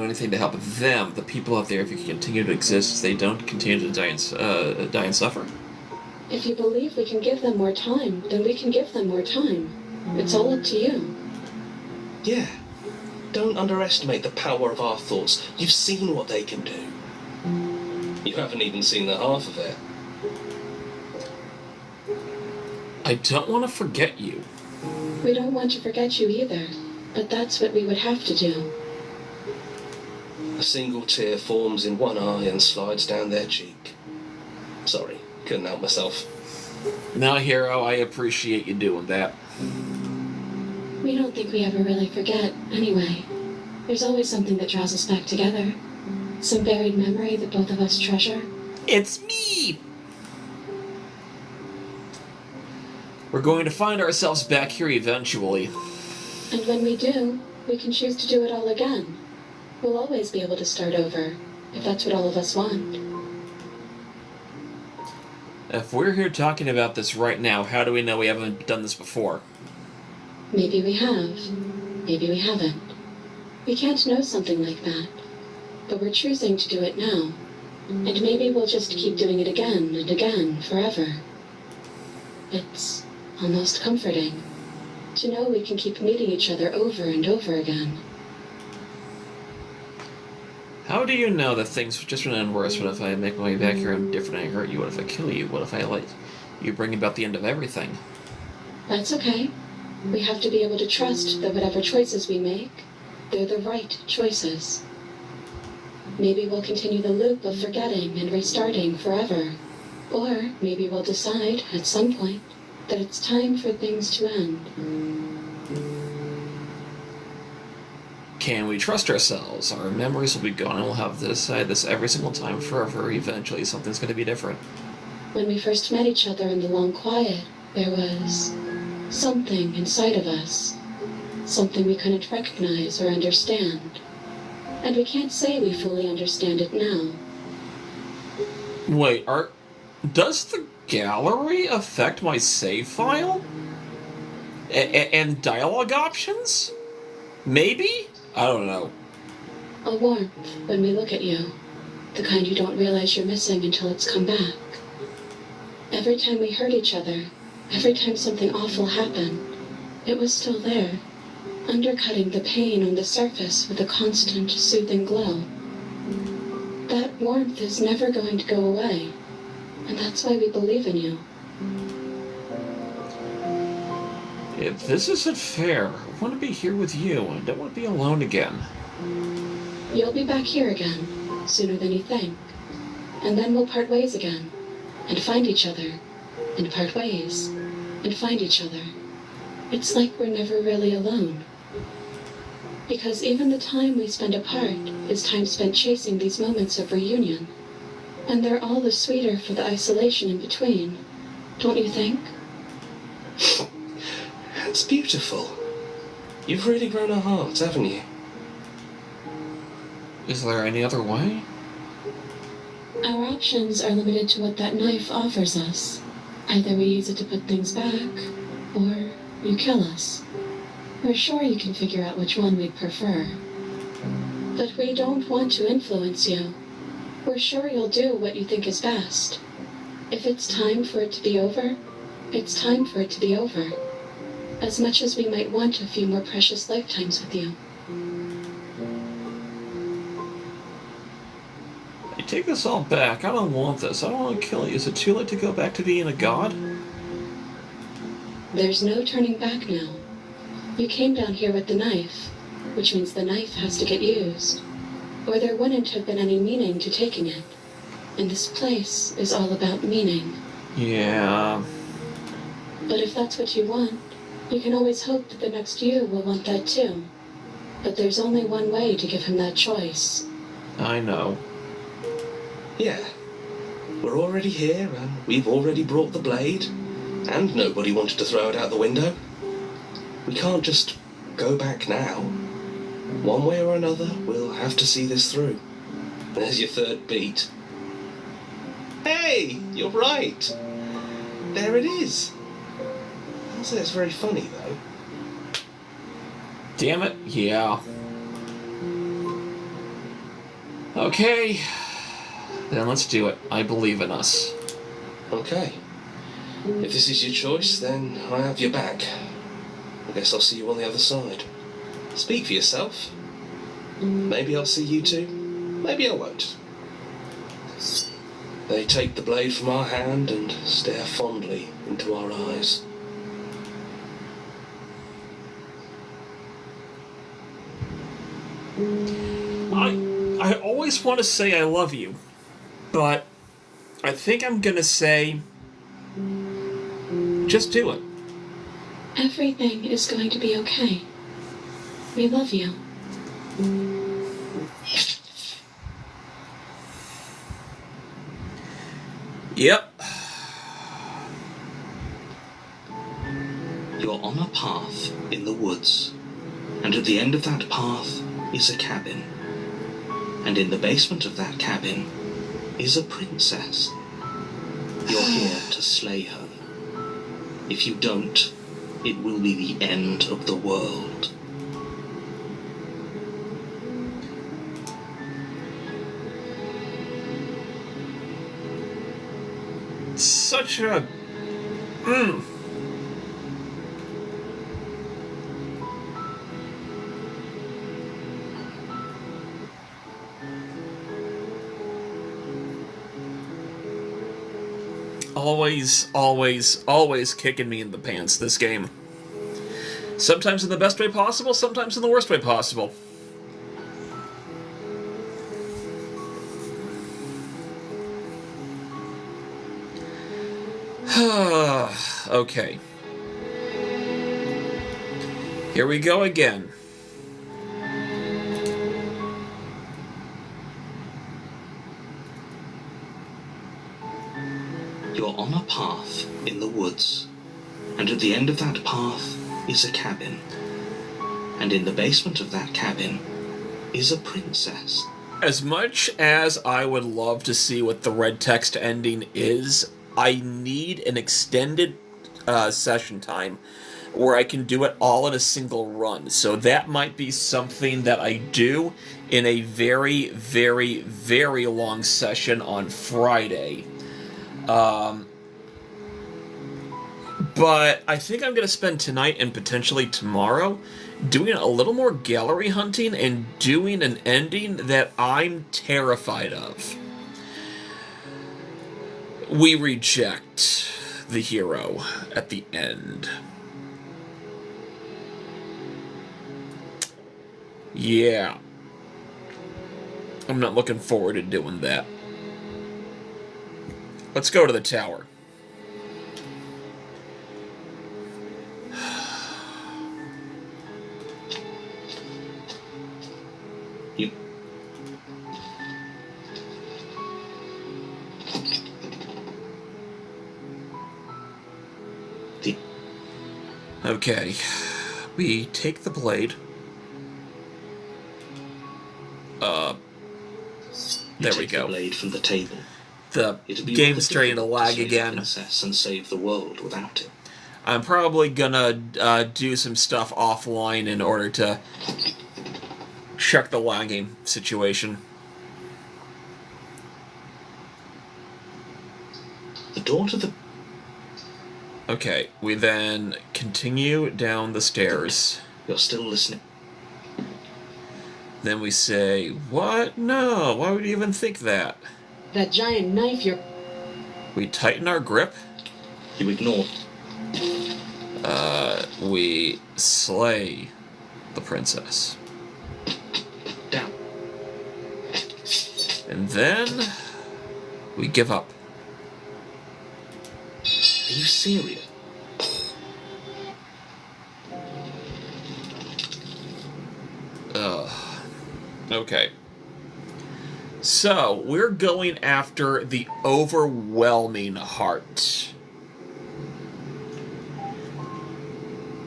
anything to help them, the people out there, if you continue to exist, they don't continue to die and suffer? If you believe we can give them more time, then we can give them more time. It's all up to you. Yeah. Don't underestimate the power of our thoughts. You've seen what they can do. You haven't even seen the half of it. I don't want to forget you. We don't want to forget you either, but that's what we would have to do. A single tear forms in one eye and slides down their cheek. Sorry, couldn't help myself. Now, Hero, I appreciate you doing that. We don't think we ever really forget, anyway. There's always something that draws us back together. Some buried memory that both of us treasure. It's me! We're going to find ourselves back here eventually. And when we do, we can choose to do it all again. We'll always be able to start over, if that's what all of us want. If we're here talking about this right now, how do we know we haven't done this before? Maybe we have. Maybe we haven't. We can't know something like that. But we're choosing to do it now. And maybe we'll just keep doing it again and again, forever. It's almost comforting to know we can keep meeting each other over and over again. How do you know that things just went end worse? What if I make my way back here and different and I hurt you? What if I kill you? What if I let you bring about the end of everything? That's okay. We have to be able to trust that whatever choices we make, they're the right choices. Maybe we'll continue the loop of forgetting and restarting forever. Or maybe we'll decide, at some point, that it's time for things to end. Can we trust ourselves? Our memories will be gone and we'll have to decide this every single time forever. Eventually something's going to be different. When we first met each other in the long quiet, there was something inside of us. Something we couldn't recognize or understand. And we can't say we fully understand it now. Wait, does the gallery affect my save file? And dialogue options? Maybe? I don't know. A warmth when we look at you. The kind you don't realize you're missing until it's come back. Every time we hurt each other, every time something awful happened, it was still there, undercutting the pain on the surface with a constant, soothing glow. That warmth is never going to go away, and that's why we believe in you. If this isn't fair, I want to be here with you. I don't want to be alone again. You'll be back here again, sooner than you think. And then we'll part ways again, and find each other, and part ways, and find each other. It's like we're never really alone. Because even the time we spend apart is time spent chasing these moments of reunion. And they're all the sweeter for the isolation in between, don't you think? That's beautiful. You've really grown a heart, haven't you? Is there any other way? Our options are limited to what that knife offers us. Either we use it to put things back, or you kill us. We're sure you can figure out which one we'd prefer. But we don't want to influence you. We're sure you'll do what you think is best. If it's time for it to be over, it's time for it to be over. As much as we might want a few more precious lifetimes with you. I take this all back. I don't want this. I don't want to kill you. Is it too late to go back to being a god? There's no turning back now. You came down here with the knife, which means the knife has to get used. Or there wouldn't have been any meaning to taking it. And this place is all about meaning. Yeah. But if that's what you want, you can always hope that the next you will want that too. But there's only one way to give him that choice. I know. Yeah. We're already here, and we've already brought the blade. And nobody wanted to throw it out the window. We can't just go back now. One way or another, we'll have to see this through. There's your third beat. Hey, you're right. There it is. I'll say it's very funny, though. Damn it, yeah. Okay. Then let's do it. I believe in us. Okay. If this is your choice, then I have your back. I guess I'll see you on the other side. Speak for yourself. Maybe I'll see you too. Maybe I won't. They take the blade from our hand and stare fondly into our eyes. I always want to say I love you, but I think I'm gonna say just do it. Everything is going to be okay. We love you. Yep. You're on a path in the woods, and at the end of that path is a cabin. And in the basement of that cabin is a princess. You're here to slay her. If you don't, it will be the end of the world. Such a... Always kicking me in the pants, this game. Sometimes in the best way possible, sometimes in the worst way possible. Okay. Here we go again. You're on a path in the woods, and at the end of that path is a cabin. And in the basement of that cabin is a princess. As much as I would love to see what the red text ending is, I need an extended session time where I can do it all in a single run. So that might be something that I do in a very, very, very long session on Friday. But I think I'm going to spend tonight and potentially tomorrow doing a little more gallery hunting and doing an ending that I'm terrified of. We reject the hero at the end. Yeah. I'm not looking forward to doing that. Let's go to the tower. Okay, we take the blade. There we go. The blade from the table. The game's starting to lag again. Princess and save the world without it. I'm probably gonna do some stuff offline in order to check the lagging situation. The door to the... Okay, we then continue down the stairs. You're still listening. Then we say, what? No, why would you even think that? That giant knife you're... We tighten our grip. You ignore. We slay the princess. Down. And then we give up. Are you serious? Okay. So, we're going after the overwhelming heart.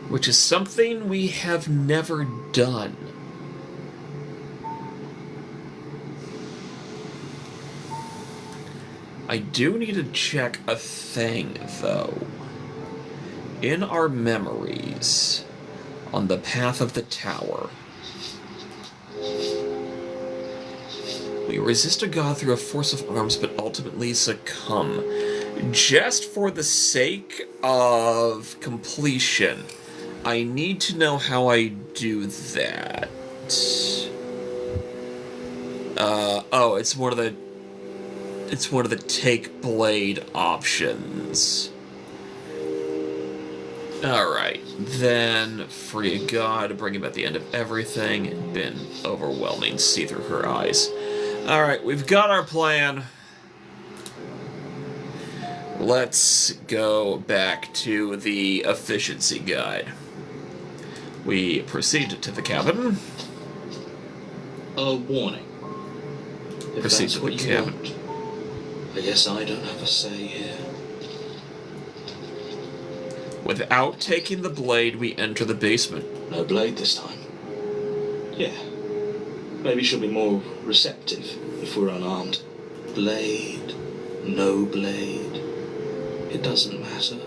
Which is something we have never done. I do need to check a thing, though. In our memories, on the path of the tower, we resist a god through a force of arms, but ultimately succumb. Just for the sake of completion, I need to know how I do that. Oh, it's one of the take blade options. Alright, then free a god, bring him at the end of everything. Been overwhelming, see through her eyes. Alright, we've got our plan. Let's go back to the efficiency guide. We proceed to the cabin. A warning. If Proceed that's to what the you cabin. want, I guess I don't have a say here. Without taking the blade, we enter the basement. No blade this time. Yeah. Maybe she'll be more receptive if we're unarmed. Blade, no blade. It doesn't matter.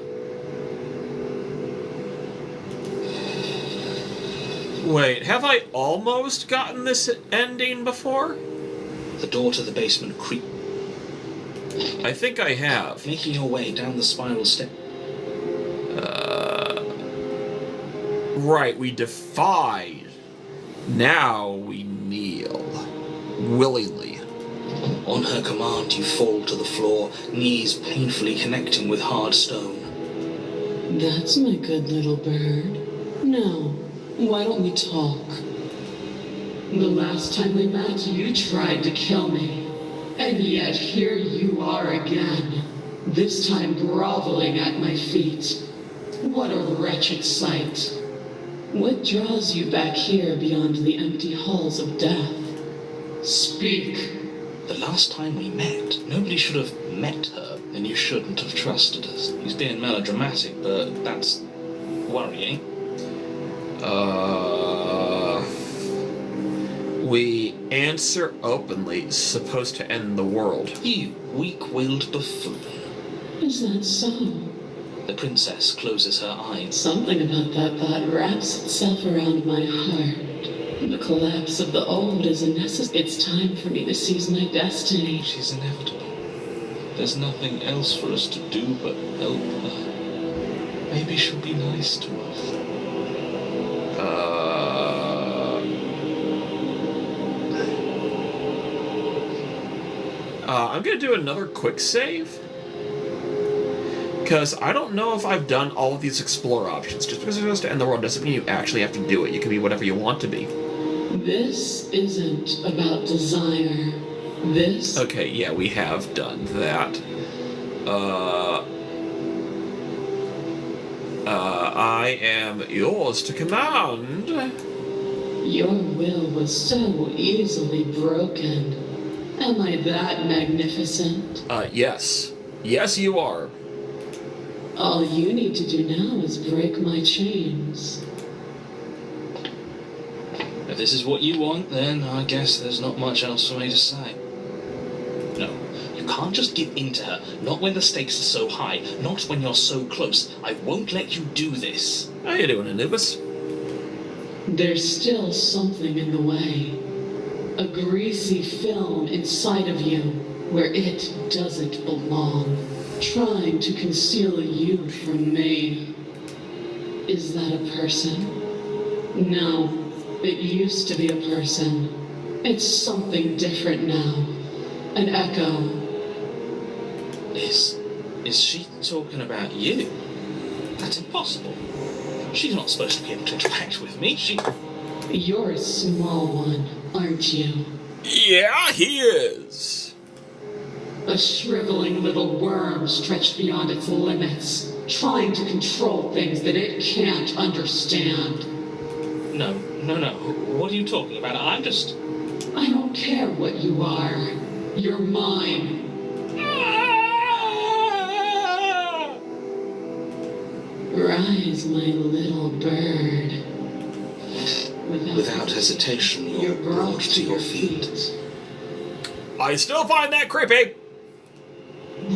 Wait, have I almost gotten this ending before? The door to the basement creaks. I think I have. Making your way down the spiral step. Right, we defied. Now we kneel. Willingly. On her command, you fall to the floor, knees painfully connecting with hard stone. That's my good little bird. Now, why don't we talk? The last time we met, you tried to kill me. And yet here you are again. This time groveling at my feet. What a wretched sight. What draws you back here beyond the empty halls of death? Speak. The last time we met, nobody should have met her, and you shouldn't have trusted us. He's being melodramatic, but that's worrying. We answer openly, supposed to end the world. You weak-willed buffoon. Is that so? The princess closes her eyes. Something about that thought wraps itself around my heart. The collapse of the old is a necessity. It's time for me to seize my destiny. She's inevitable. There's nothing else for us to do but help her. Maybe she'll be nice to us. I'm gonna do another quick save. Because I don't know if I've done all of these explore options. Just because you're supposed to end the world doesn't mean you actually have to do it. You can be whatever you want to be. This isn't about desire. This... Okay, yeah, we have done that. I am yours to command. Your will was so easily broken. Am I that magnificent? Yes. Yes, you are. All you need to do now is break my chains. If this is what you want, then I guess there's not much else for me to say. No, you can't just give in to her. Not when the stakes are so high. Not when you're so close. I won't let you do this. How you doing, Anubis? There's still something in the way. A greasy film inside of you where it doesn't belong. Trying to conceal you from me. Is that a person? No, it used to be a person. It's something different now. An echo. Is she talking about you? That's impossible. She's not supposed to be able to interact with me. You're a small one, aren't you? Yeah, he is. A shriveling little worm stretched beyond its limits, trying to control things that it can't understand. No. What are you talking about? I don't care what you are. You're mine. Rise, my little bird. Without hesitation, you're brought to your feet. I still find that creepy.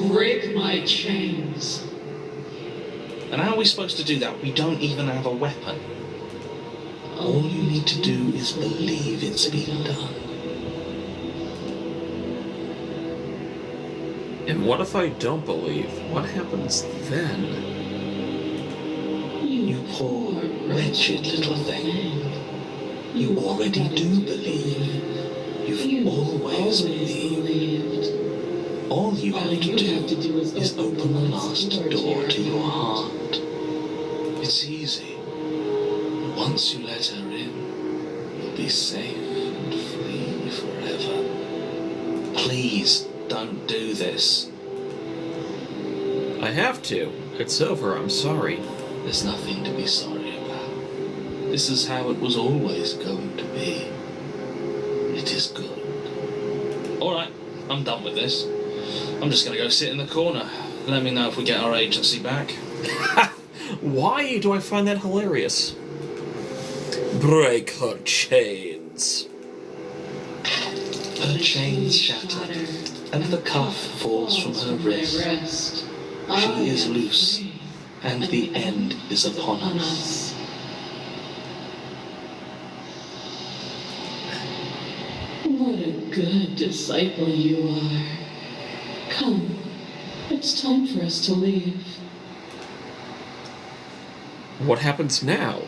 Break my chains. And how are we supposed to do that? We don't even have a weapon. All you need to do is believe it's been done. And what if I don't believe? What happens then? You poor, wretched little thing. You already do believe. You've always believed. All you have to do is open the last door to your heart. It's easy. Once you let her in, you'll be safe and free forever. Please, don't do this. I have to. It's over, I'm sorry. There's nothing to be sorry about. This is how it was always going to be. It is good. Alright, I'm done with this. I'm just gonna go sit in the corner. Let me know if we get our agency back. Why do I find that hilarious? Break her chains. Her chains shatter, and the cuff falls from her wrist. She is loose, and the end is upon us. What a good disciple you are. Come, it's time for us to leave. What happens now?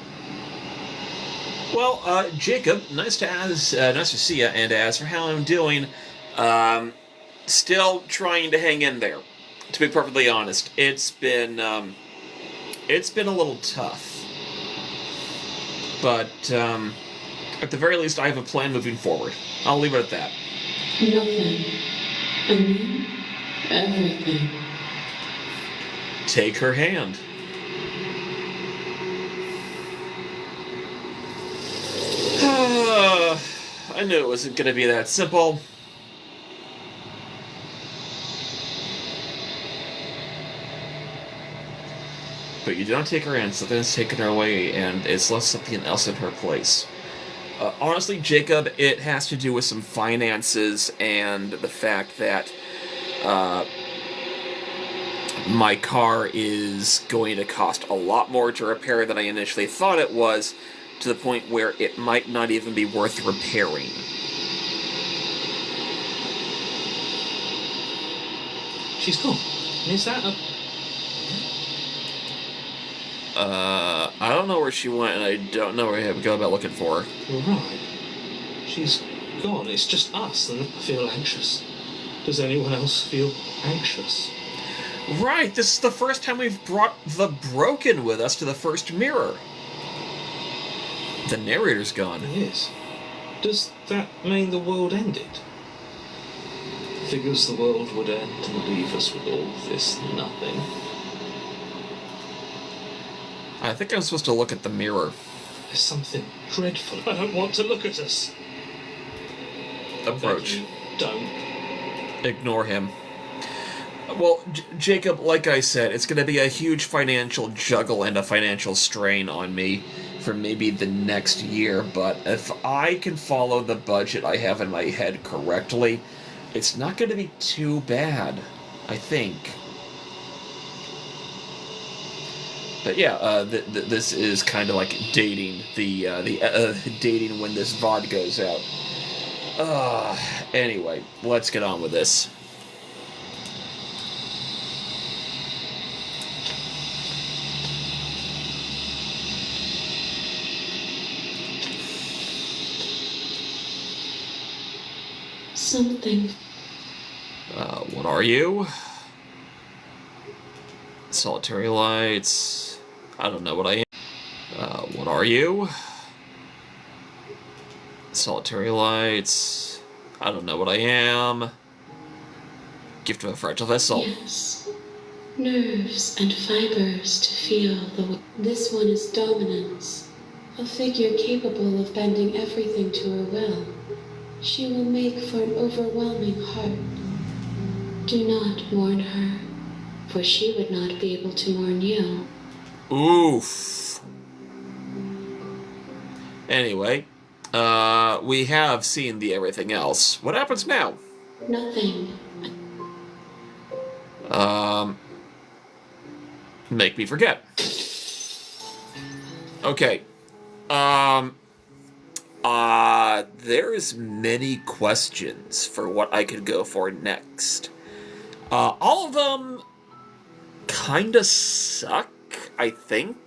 Well, Jacob, nice to see you. And as for how I'm doing, still trying to hang in there. To be perfectly honest, it's been a little tough. But at the very least, I have a plan moving forward. I'll leave it at that. Nothing. I mean, everything. Take her hand. I knew it wasn't going to be that simple. But you don't take her in, something is taken her away, and it's left something else in her place. Honestly, Jacob, it has to do with some finances and the fact that my car is going to cost a lot more to repair than I initially thought it was, to the point where it might not even be worth repairing. She's gone. Is that a... I don't know where she went, and I don't know where I go about looking for her. You're right. She's gone. It's just us, and I feel anxious. Does anyone else feel anxious? Right, this is the first time we've brought the broken with us to the first mirror. The narrator's gone. It is. Does that mean the world ended? Figures the world would end and leave us with all this nothing. I think I'm supposed to look at the mirror. There's something dreadful. I don't want to look at us. Approach. Don't. Ignore him. Well, Jacob, like I said, it's going to be a huge financial juggle and a financial strain on me for maybe the next year, but if I can follow the budget I have in my head correctly, it's not going to be too bad, I think. But yeah, this is kind of like dating dating when this VOD goes out. Anyway, let's get on with this. Something. What are you? Solitary lights. I don't know what I am. What are you? Solitary lights. I don't know what I am. Gift of a fragile vessel. Yes. Nerves and fibers to feel the... This one is dominance. A figure capable of bending everything to her will. She will make for an overwhelming heart. Do not mourn her, for she would not be able to mourn you. Oof. Anyway, we have seen the everything else. What happens now? Nothing. Make me forget. Okay. There's many questions for what I could go for next. All of them kinda suck, I think.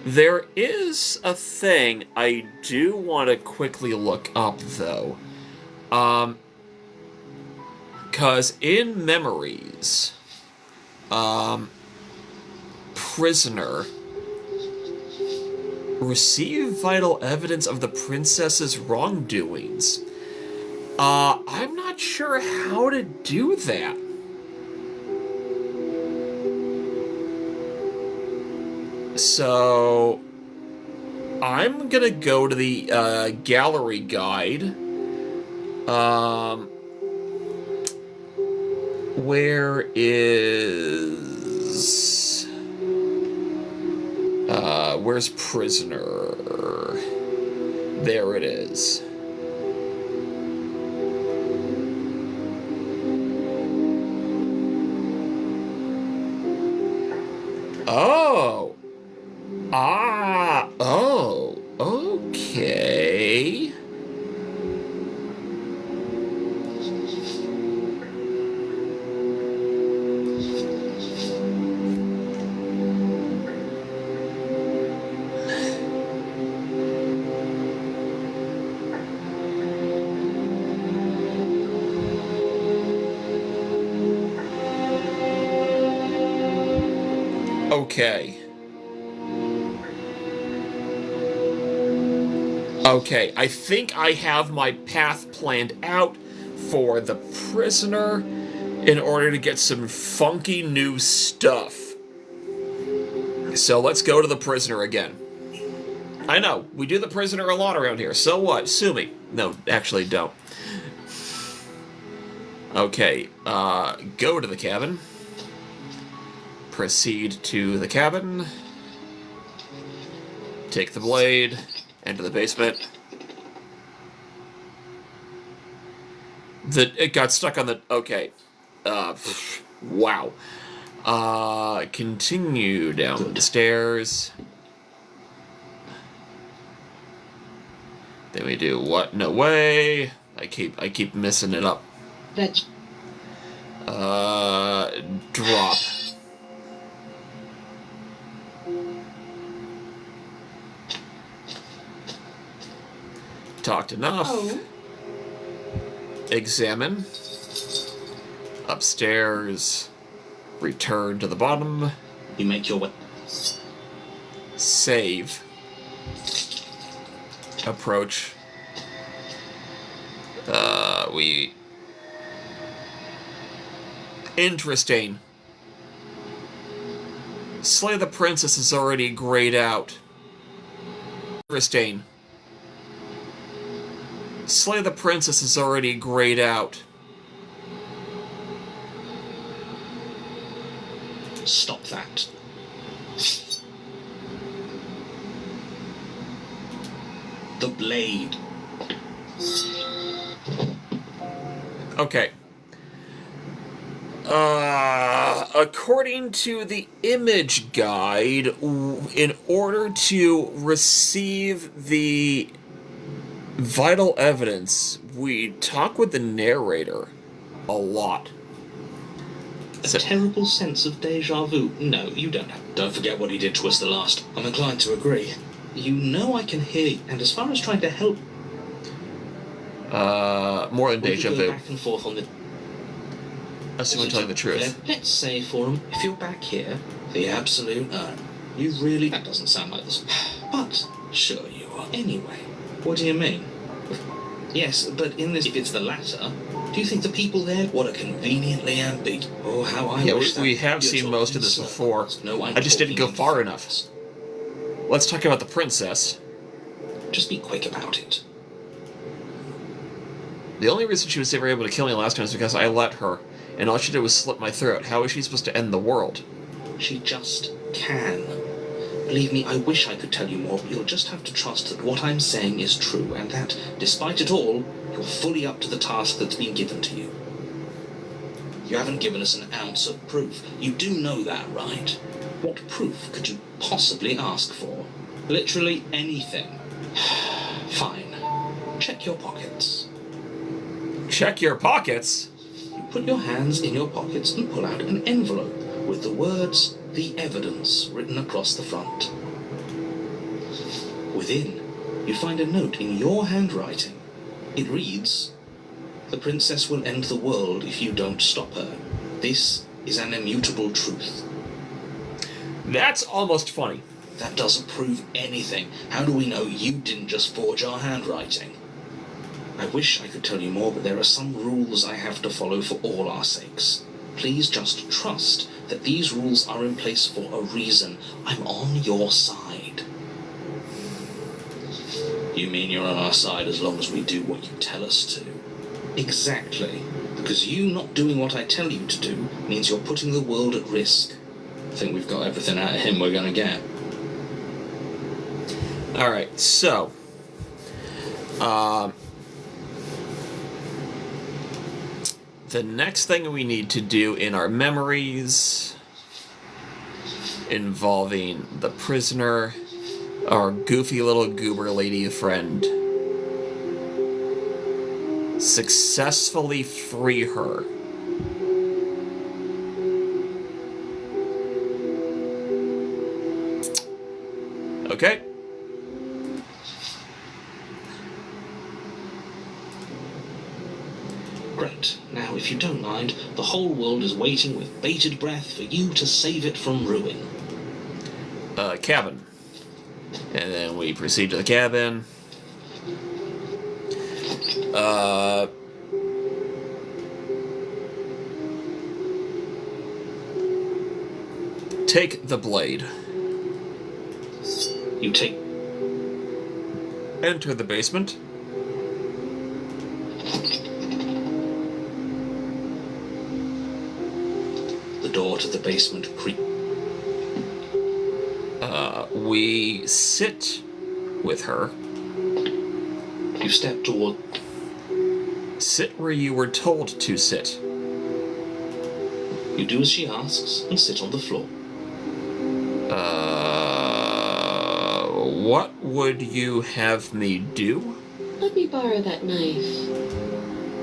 There is a thing I do want to quickly look up, though. Because in Memories, Prisoner, receive vital evidence of the princess's wrongdoings. I'm not sure how to do that. So, I'm gonna go to the gallery guide. Where is... where's Prisoner? There it is. Oh! Oh, okay. Okay. Okay, I think I have my path planned out for the Prisoner in order to get some funky new stuff. So let's go to the Prisoner again. I know, we do the Prisoner a lot around here, so what? Sue me. No, actually don't. Okay, go to the cabin. Proceed to the cabin. Take the blade, enter the basement. It got stuck on the... Okay. Wow. Continue down the stairs. Then we do what? No way. I keep messing it up. That Drop. Talked enough. oh, Examine. Upstairs. Return to the bottom. You make your way. Save. Approach. We... Interesting. Slay the princess is already grayed out. Interesting. Slay the princess is already grayed out. Stop that. The blade. Okay. According to the image guide, in order to receive the vital evidence, we talk with the narrator a lot. A terrible sense of deja vu. No, you don't have. Don't forget what he did to us the last. I'm inclined to agree. You know I can hear you, and as far as trying to help... More than we deja could go vu. back and forth on the... Assuming telling the truth. Let's say for him, if you're back here, the absolute... you really... That doesn't sound like this. But, sure you are. Anyway, what do you mean? Yes, but in this... If it's the latter, do you think the people there... What a conveniently ambiguous... Oh, how I Yeah, wish we that... have You're seen talking most of in this circles. before. No, I'm I just didn't go talking in far enough. facts. Let's talk about the princess. Just be quick about it. The only reason she was ever able to kill me last time is because I let her, and all she did was slit my throat. How is she supposed to end the world? She just can. Believe me, I wish I could tell you more, but you'll just have to trust that what I'm saying is true, and that, despite it all, you're fully up to the task that's been given to you. You haven't given us an ounce of proof. You do know that, right? What proof could you possibly ask for? Literally anything. Fine. Check your pockets. Check your pockets? You put your hands in your pockets and pull out an envelope with the words, "The Evidence," written across the front. Within, you find a note in your handwriting. It reads, "The princess will end the world if you don't stop her. This is an immutable truth." That's almost funny. That doesn't prove anything. How do we know you didn't just forge our handwriting? I wish I could tell you more, but there are some rules I have to follow for all our sakes. Please just trust that these rules are in place for a reason. I'm on your side. You mean you're on our side as long as we do what you tell us to? Exactly. Because you not doing what I tell you to do means you're putting the world at risk. I think we've got everything out of him we're gonna get. Alright, so... the next thing we need to do in our memories involving the prisoner, our goofy little goober lady friend. Successfully free her. Okay. Great. Now, if you don't mind, the whole world is waiting with bated breath for you to save it from ruin. Cabin. And then we proceed to the cabin. Take the blade. You take... Enter the basement. The door to the basement creak. We sit with her. You step toward... Sit where you were told to sit. You do as she asks and sit on the floor. What would you have me do? Let me borrow that knife.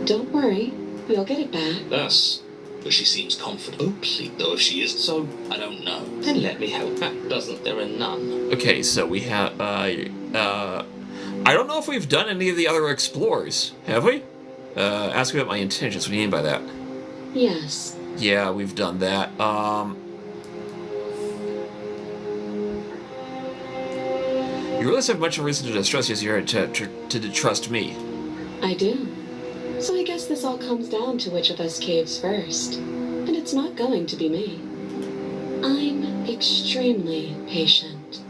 Don't worry, we'll get it back. Yes, but she seems confident. Hopefully, though, if she is so, I don't know. Then let me help. That doesn't. There are none. Okay, so we have, I don't know if we've done any of the other explorers, have we? Ask me about my intentions, what do you mean by that? Yes. Yeah, we've done that. You realize I have much of a reason to distrust you as you're to trust me. I do. So I guess this all comes down to which of us caves first. And it's not going to be me. I'm extremely patient.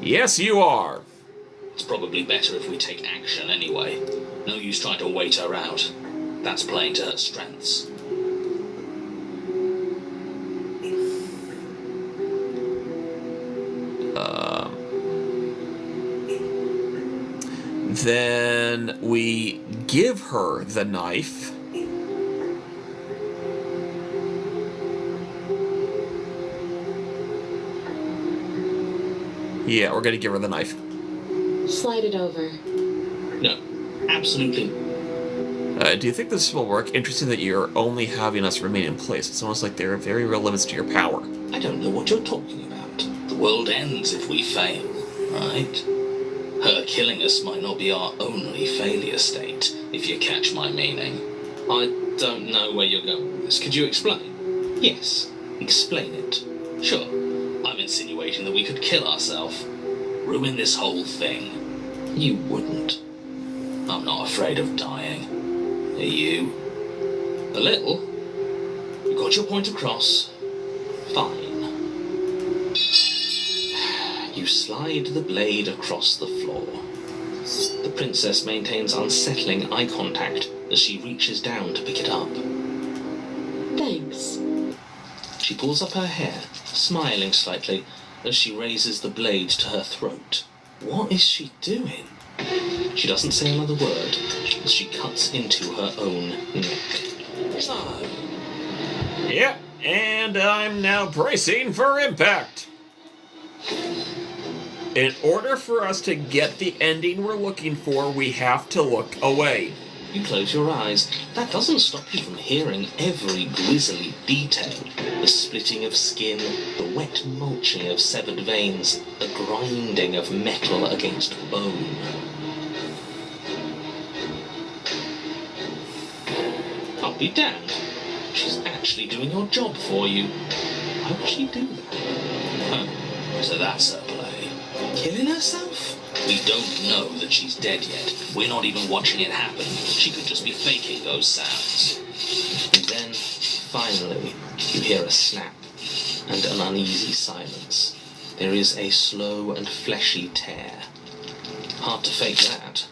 Yes, you are. It's probably better if we take action anyway. No use trying to wait her out. That's playing to her strengths. Then we give her the knife. Yeah, we're gonna give her the knife. Slide it over. No, absolutely. Do you think this will work? Interesting that you're only having us remain in place. It's almost like there are very real limits to your power. I don't know what you're talking about. The world ends if we fail, right? Her killing us might not be our only failure state, if you catch my meaning. I don't know where you're going with this. Could you explain? Yes, explain it. Sure, I'm insinuating that we could kill ourselves. Ruin this whole thing. You wouldn't. I'm not afraid of dying. Are you? A little. You got your point across. Fine. You slide the blade across the floor. The princess maintains unsettling eye contact as she reaches down to pick it up. Thanks. She pulls up her hair, smiling slightly as she raises the blade to her throat. What is she doing? She doesn't say another word as she cuts into her own neck. So, Yep, and I'm now bracing for impact. In order for us to get the ending we're looking for, we have to look away. you close your eyes. That doesn't stop you from hearing every grisly detail. The splitting of skin, the wet mulching of severed veins, the grinding of metal against bone. I'll be damned. She's actually doing your job for you. Why would she do that? Huh. So that's her play. Killing herself? We don't know that she's dead yet. We're not even watching it happen. She could just be faking those sounds. And then, finally, you hear a snap and an uneasy silence. There is a slow and fleshy tear. Hard to fake that.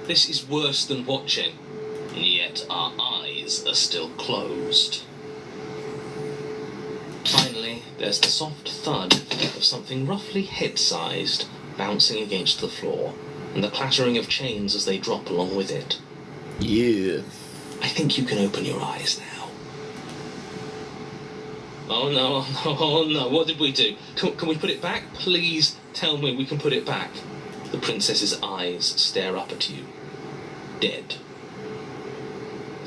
This is worse than watching. And yet our eyes are still closed. Finally, there's the soft thud of something roughly head-sized bouncing against the floor, and the clattering of chains as they drop along with it. Yeah. I think you can open your eyes now. Oh no, oh no, what did we do? Can we put it back? Please tell me we can put it back. The princess's eyes stare up at you. Dead.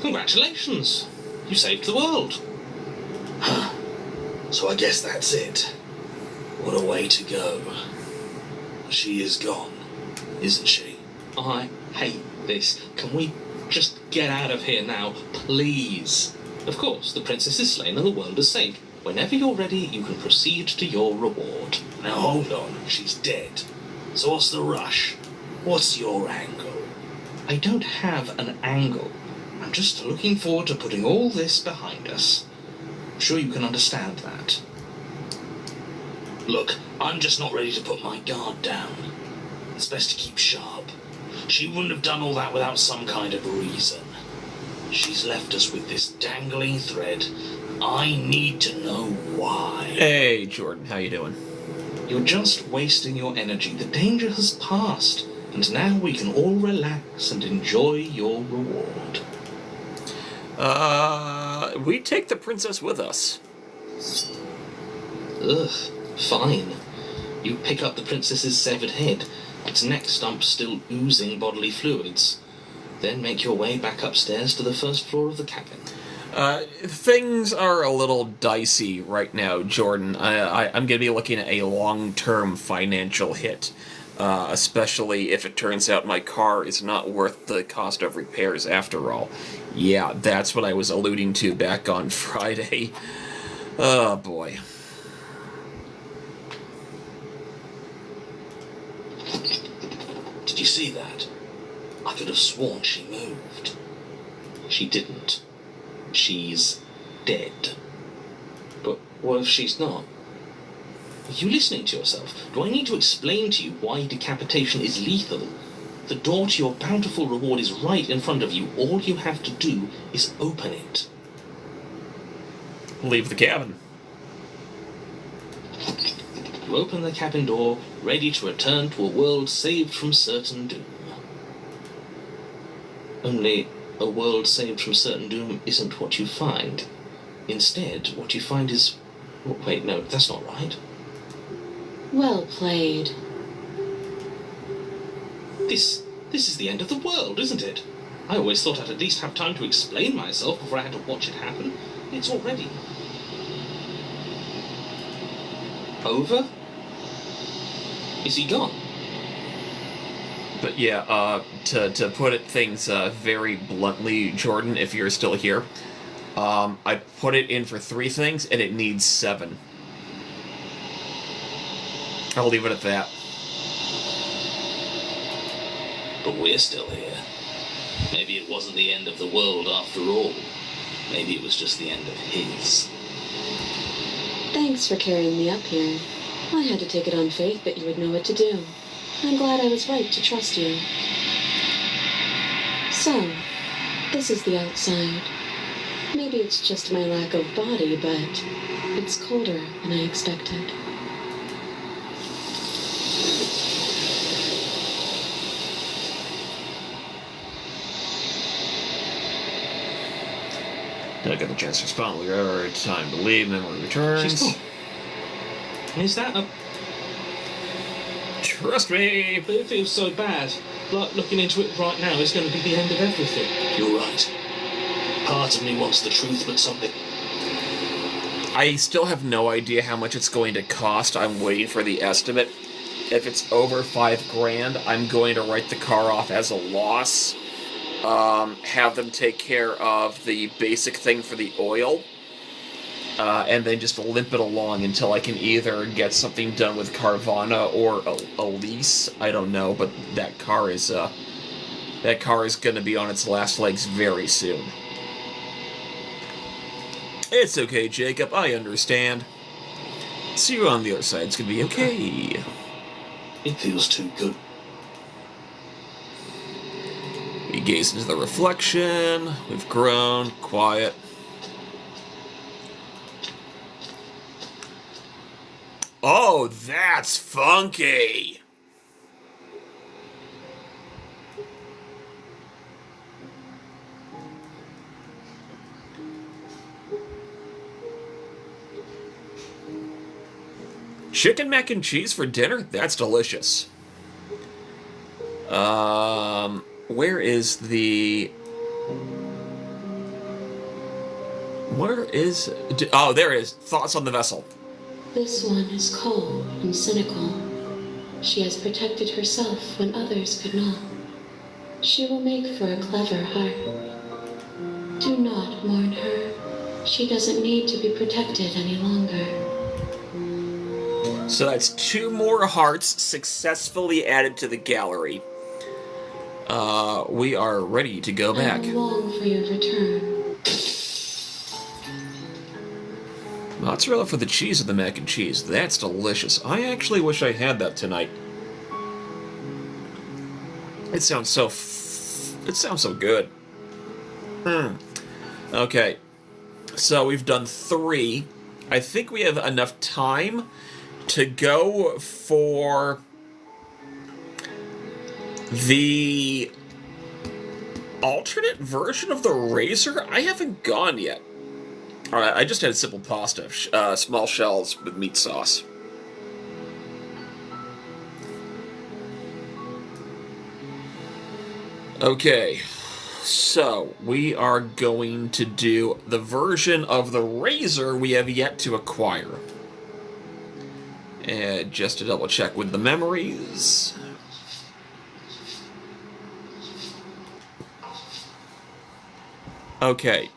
Congratulations! You saved the world. Huh. So I guess that's it. What a way to go. She is gone, isn't she? I hate this. Can we just get out of here now, please? Of course, the princess is slain and the world is saved. Whenever you're ready, you can proceed to your reward. Now hold on, she's dead. So what's the rush? What's your angle? I don't have an angle. I'm just looking forward to putting all this behind us. I'm sure you can understand that. Look, I'm just not ready to put my guard down. It's best to keep sharp. She wouldn't have done all that without some kind of reason. She's left us with this dangling thread. I need to know why. Hey, Jordan, how you doing? You're just wasting your energy. The danger has passed, and now we can all relax and enjoy your reward. We take the princess with us. Ugh, fine. You pick up the princess's severed head, its neck stump still oozing bodily fluids. Then make your way back upstairs to the first floor of the cabin. Things are a little dicey right now, Jordan. I'm going to be looking at a long-term financial hit, especially if it turns out my car is not worth the cost of repairs after all. Yeah, that's what I was alluding to back on Friday. Oh, boy. Did you see that? I could have sworn she moved. She didn't. She's dead. But what if she's not? Are you listening to yourself? Do I need to explain to you why decapitation is lethal? The door to your bountiful reward is right in front of you. All you have to do is open it. Leave the cabin. You open the cabin door, ready to return to a world saved from certain doom. Only a world saved from certain doom isn't what you find. Instead, what you find is... Wait, no, that's not right. Well played. This is the end of the world, isn't it? I always thought I'd at least have time to explain myself before I had to watch it happen. It's already... over? Is he gone? But yeah, to put it things very bluntly, Jordan, if you're still here, I put it in for 3 things, and it needs 7. I'll leave it at that. But we're still here. Maybe it wasn't the end of the world after all. Maybe it was just the end of his. Thanks for carrying me up here. I had to take it on faith that you would know what to do. I'm glad I was right to trust you. So, this is the outside. Maybe it's just my lack of body, but it's colder than I expected. I got the chance to respond. We are at time to leave. Memory returns. She's gone. Is that a... Trust me. But it feels so bad. Like looking into it right now is going to be the end of everything. You're right. Part of me wants the truth, but something... I still have no idea how much it's going to cost. I'm waiting for the estimate. If it's over $5,000, I'm going to write the car off as a loss. Have them take care of the basic thing for the oil. And then just limp it along until I can either get something done with Carvana or a lease. I don't know, but that car is going to be on its last legs very soon. It's okay, Jacob. I understand. See you on the other side. It's going to be okay. It feels too good. We gaze into the reflection. We've grown. Quiet. Oh, that's funky! Chicken mac and cheese for dinner? That's delicious. Where is the... Where is... Oh, there it is. Thoughts on the vessel. This one is cold and cynical. She has protected herself when others could not. She will make for a clever heart. Do not mourn her. She doesn't need to be protected any longer. So that's 2 more hearts successfully added to the gallery. We are ready to go back. I long for your return. Mozzarella for the cheese of the mac and cheese. That's delicious. I actually wish I had that tonight. It sounds so... It sounds so good. Okay. So we've done 3. I think we have enough time to go for the alternate version of the razor. I haven't gone yet. Alright, I just had simple pasta, small shells with meat sauce. Okay, so we are going to do the version of the razor we have yet to acquire. And just to double check with the memories. Okay.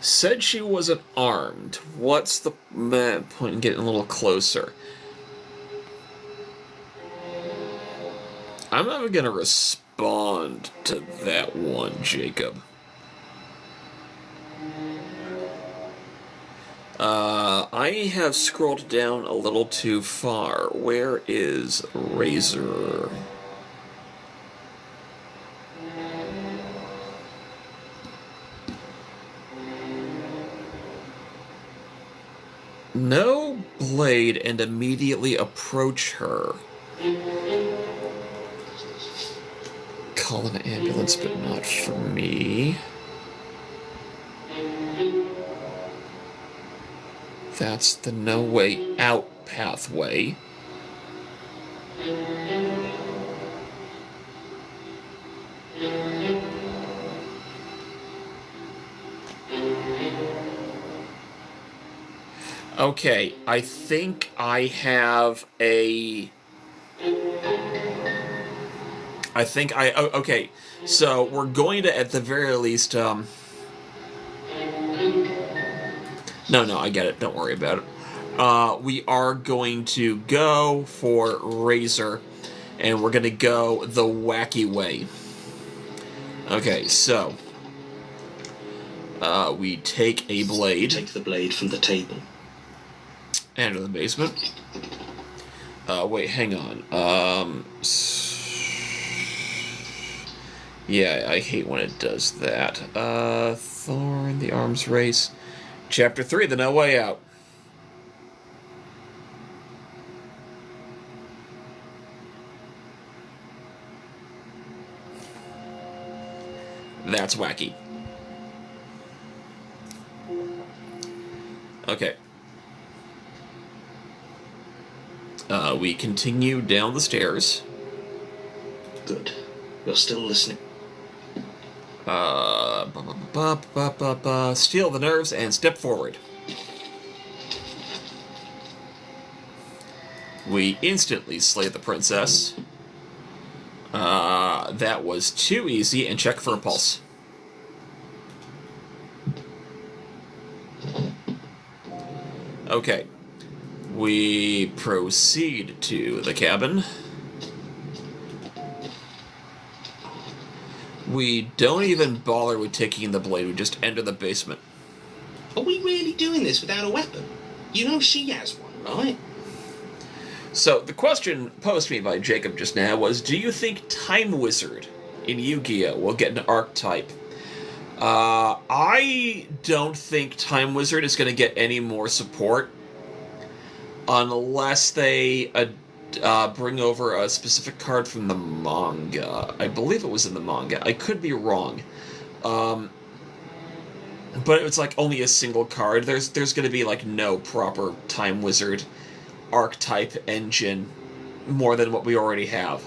Said she wasn't armed. What's the point in getting a little closer? I'm not even going to respond to that one, Jacob. I have scrolled down a little too far. Where is Razor? No blade and immediately approach her. Call an ambulance, but not for me. That's the no way out pathway. Okay, I think I have a... okay, so we're going to, at the very least, No, I get it. Don't worry about it. We are going to go for Razor, and we're going to go the wacky way. Okay, so... we take a blade. Take the blade from the table. Enter the basement. Wait, hang on. Yeah, I hate when it does that. Thorn, the arms race. Chapter 3, the no way out. That's wacky. Okay. We continue down the stairs. Good. You're still listening. Steal the nerves and step forward. We instantly slay the princess. That was too easy, and check for a pulse. Okay. We proceed to the cabin. We don't even bother with taking the blade, we just enter the basement. Are we really doing this without a weapon? You know she has one, right? So, the question posed to me by Jacob just now was, do you think Time Wizard in Yu-Gi-Oh! Will get an archetype? I don't think Time Wizard is going to get any more support unless they bring over a specific card from the manga. I believe it was in the manga. I could be wrong. But it's like only a single card. There's going to be like no proper Time Wizard archetype engine more than what we already have.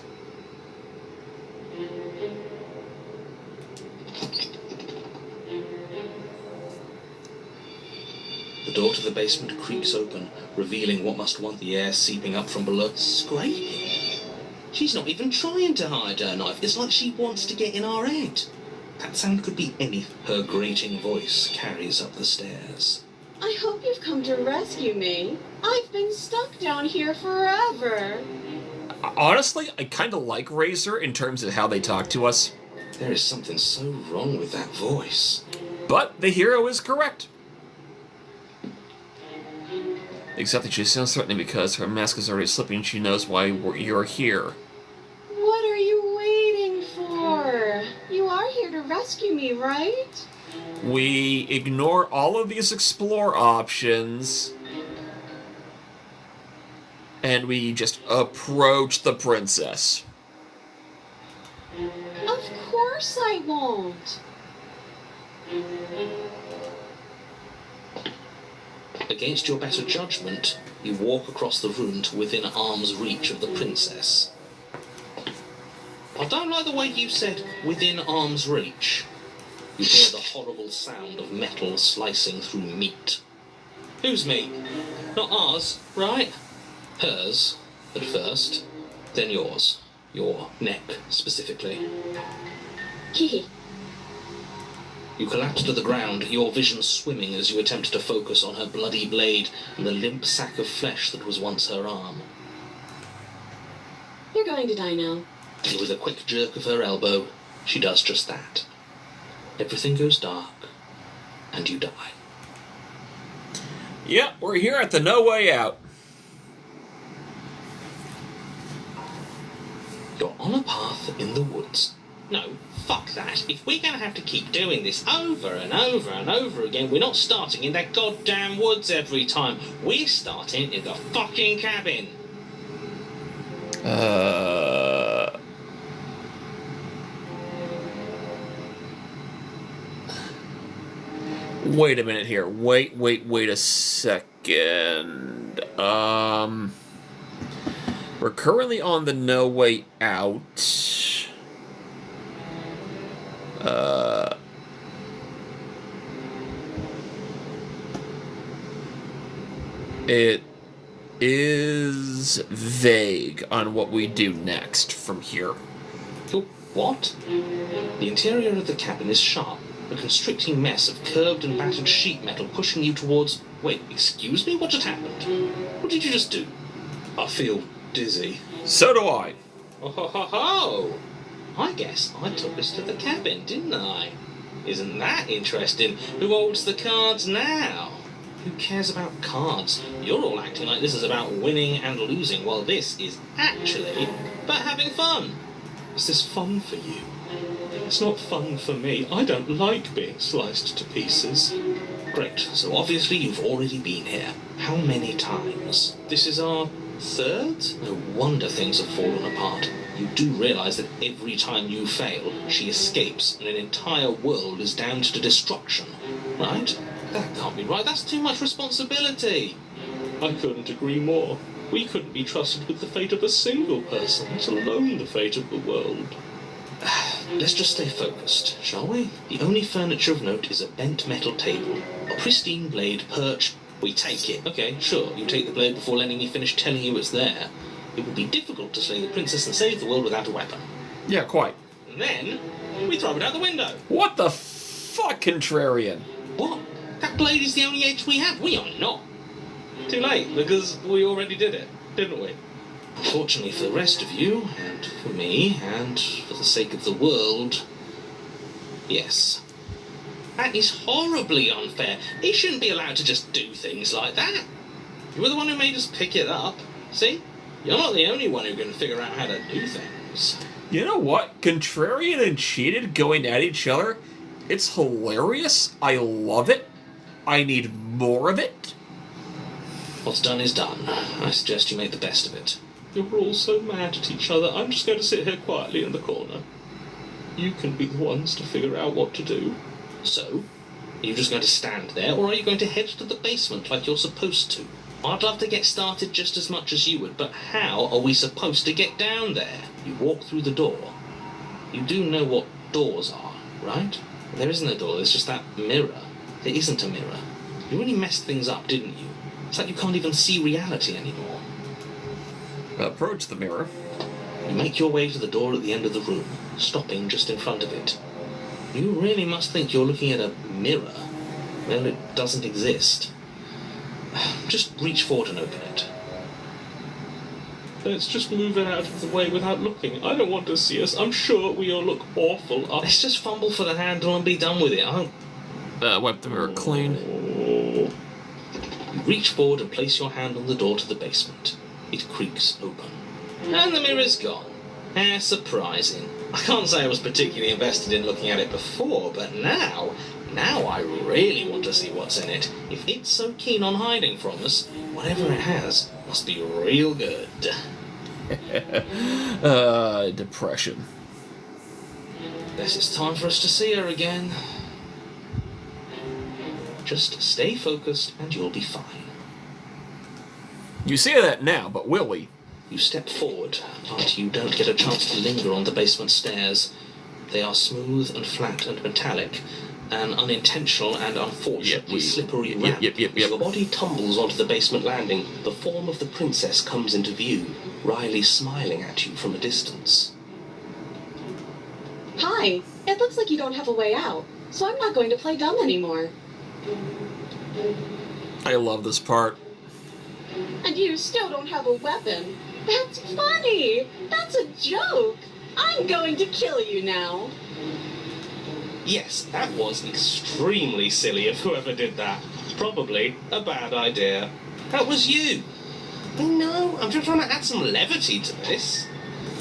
The door to the basement creaks open, revealing what must want the air seeping up from below. Scraping? She's not even trying to hide her knife. It's like she wants to get in our head. That sound could be any. Her grating voice carries up the stairs. I hope you've come to rescue me. I've been stuck down here forever. Honestly, I kind of like Razor in terms of how they talk to us. There is something so wrong with that voice. But the hero is correct. Except that she sounds threatening because her mask is already slipping and she knows why you're here. What are you waiting for? You are here to rescue me, right? We ignore all of these explore options, and we just approach the princess. Of course I won't. Against your better judgment, you walk across the room to within arm's reach of the princess. I don't like the way you said within arm's reach. You hear the horrible sound of metal slicing through meat. Whose meat? Not ours, right? Hers, at first, then yours. Your neck, specifically. Hee. You collapse to the ground, your vision swimming as you attempt to focus on her bloody blade and the limp sack of flesh that was once her arm. You're going to die now. And with a quick jerk of her elbow, she does just that. Everything goes dark, and you die. Yep, we're here at the No Way Out. You're on a path in the woods. No, fuck that. If we're gonna have to keep doing this over and over and over again, we're not starting in that goddamn woods every time. We're starting in the fucking cabin. Wait a minute here. Wait a second. We're currently on the No Way Out. It is vague on what we do next from here. What? The interior of the cabin is sharp, a constricting mess of curved and battered sheet metal pushing you towards... Wait, excuse me? What just happened? What did you just do? I feel dizzy. So do I. Oh ho ho ho! I guess I took us to the cabin, didn't I? Isn't that interesting? Who holds the cards now? Who cares about cards? You're all acting like this is about winning and losing, while this is actually about having fun. Is this fun for you? It's not fun for me. I don't like being sliced to pieces. Great, so obviously you've already been here. How many times? This is our third? No wonder things have fallen apart. You do realise that every time you fail, she escapes and an entire world is damned to destruction, right? That can't be right. That's too much responsibility. I couldn't agree more. We couldn't be trusted with the fate of a single person, let alone the fate of the world. Let's just stay focused, shall we? The only furniture of note is a bent metal table. A pristine blade perched. We take it. Okay, sure, you take the blade before letting me finish telling you it's there. It would be difficult to slay the princess and save the world without a weapon. Yeah, quite. And then, we throw it out the window. What the fuck, contrarian? What? That blade is the only edge we have. We are not. Too late, because we already did it, didn't we? Unfortunately for the rest of you, and for me, and for the sake of the world, yes. That is horribly unfair. He shouldn't be allowed to just do things like that. You were the one who made us pick it up. See? You're not the only one who can figure out how to do things. You know what? Contrarian and cheated going at each other. It's hilarious. I love it. I need more of it. What's done is done. I suggest you make the best of it. You're all so mad at each other. I'm just going to sit here quietly in the corner. You can be the ones to figure out what to do. So? Are you just going to stand there, or are you going to head to the basement like you're supposed to? I'd love to get started just as much as you would, but how are we supposed to get down there? You walk through the door. You do know what doors are, right? There isn't a door, there's just that mirror. There isn't a mirror. You really messed things up, didn't you? It's like you can't even see reality anymore. Approach the mirror. You make your way to the door at the end of the room, stopping just in front of it. You really must think you're looking at a mirror. Well, it doesn't exist. Just reach forward and open it. Let's just move it out of the way without looking. I don't want to see us. I'm sure we all look awful. Let's just fumble for the handle and be done with it. Wipe the mirror clean. You reach forward and place your hand on the door to the basement. It creaks open. And the mirror's gone. How surprising. I can't say I was particularly invested in looking at it before, but now, Now I really want to see what's in it. If it's so keen on hiding from us, whatever it has must be real good. Depression. Guess it's time for us to see her again. Just stay focused and you'll be fine. You say that now, but will we? You step forward, but you don't get a chance to linger on the basement stairs. They are smooth and flat and metallic, an unintentional and unfortunately slippery ramp. Yep. As your body tumbles onto the basement landing, the form of the princess comes into view, Riley smiling at you from a distance. Hi. It looks like you don't have a way out, so I'm not going to play dumb anymore. I love this part. And you still don't have a weapon. That's funny. That's a joke. I'm going to kill you now. Yes, that was extremely silly of whoever did that. Probably a bad idea. That was you! I know, I'm just trying to add some levity to this.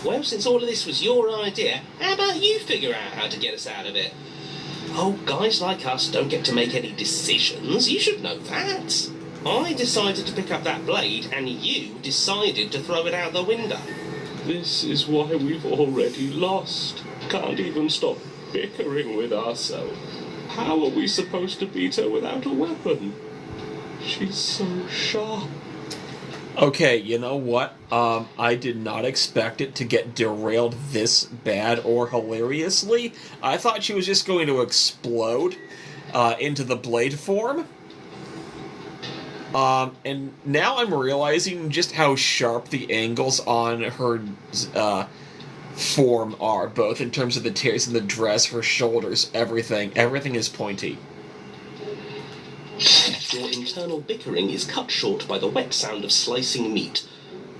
Well, since all of this was your idea, how about you figure out how to get us out of it? Oh, guys like us don't get to make any decisions. You should know that. I decided to pick up that blade, and you decided to throw it out the window. This is why we've already lost. Can't even stop bickering with ourselves. How are we supposed to beat her without a weapon? She's so sharp. Okay, you know what? I did not expect it to get derailed this bad or hilariously. I thought she was just going to explode into the blade form. And now I'm realizing just how sharp the angles on her form are, both in terms of the tears in the dress, her shoulders, everything. Everything is pointy. Your internal bickering is cut short by the wet sound of slicing meat.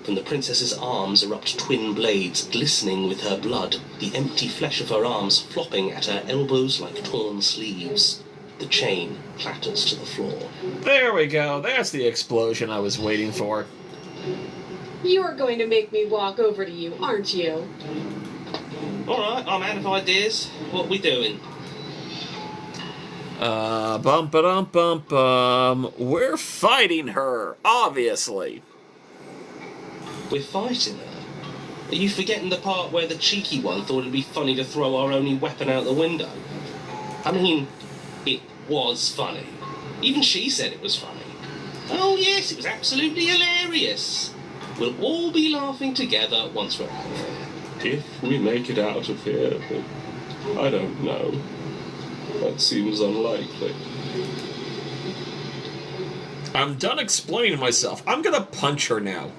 From the princess's arms erupt twin blades, glistening with her blood, the empty flesh of her arms flopping at her elbows like torn sleeves. The chain clatters to the floor. There we go. That's the explosion I was waiting for. You're going to make me walk over to you, aren't you? Alright, I'm out of ideas. What are we doing? Bum. We're fighting her, obviously. We're fighting her? Are you forgetting the part where the cheeky one thought it'd be funny to throw our only weapon out the window? I mean, it was funny. Even she said it was funny. Oh yes, it was absolutely hilarious. We'll all be laughing together once we're out of here. If we make it out of here, but I don't know. That seems unlikely. I'm done explaining myself. I'm gonna punch her now.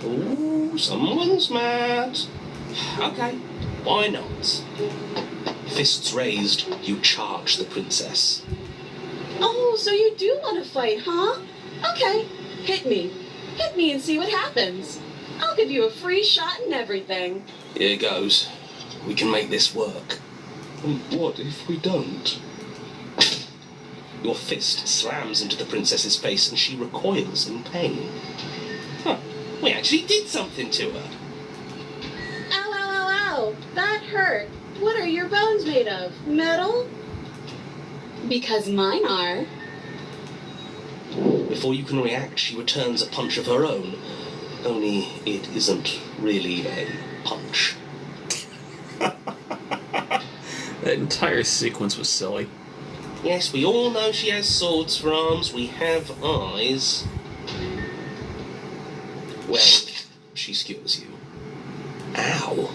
Ooh, someone's mad. Okay, why not? Fists raised, you charge the princess. Oh, so you do want to fight, huh? Okay, hit me. Hit me and see what happens. I'll give you a free shot and everything. Here goes. We can make this work. And what if we don't? Your fist slams into the princess's face and she recoils in pain. Huh, we actually did something to her. Ow. That hurt. What are your bones made of? Metal? Because mine are. Before you can react, she returns a punch of her own. Only it isn't really a punch. That entire sequence was silly. Yes, we all know she has swords for arms. We have eyes. Well, she skewers you. Ow.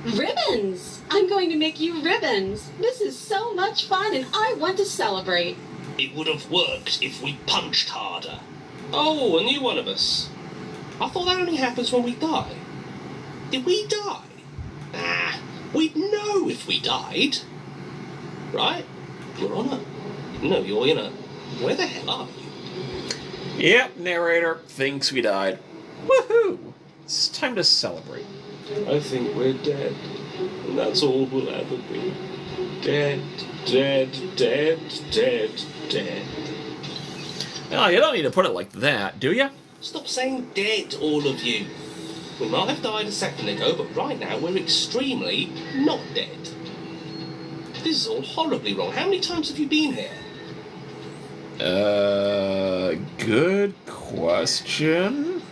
Ribbons! I'm going to make you ribbons. This is so much fun and I want to celebrate. It would have worked if we punched harder. Oh, a new one of us. I thought that only happens when we die. Did we die? Nah, we'd know if we died. Right? You're on her. No, you're in her. Where the hell are you? Yep, narrator thinks we died. Woohoo! It's time to celebrate. I think we're dead. And that's all we'll ever be. Dead. No, you don't need to put it like that, do ya? Stop saying dead, all of you. We might have died a second ago, but right now we're extremely not dead. This is all horribly wrong. How many times have you been here? Good question.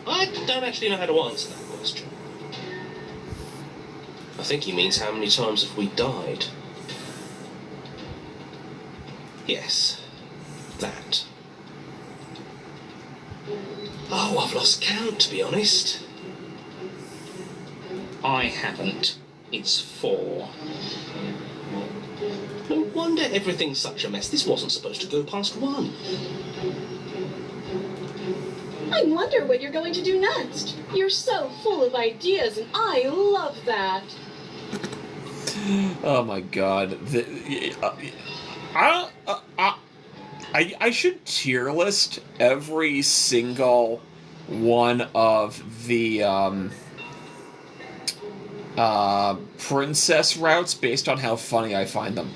I don't actually know how to answer that question. I think he means how many times have we died? Yes, that. Oh, I've lost count, to be honest. I haven't. It's 4. No wonder everything's such a mess. This wasn't supposed to go past 1. I wonder what you're going to do next. You're so full of ideas, and I love that. Oh my god. I should tier list every single one of the princess routes based on how funny I find them.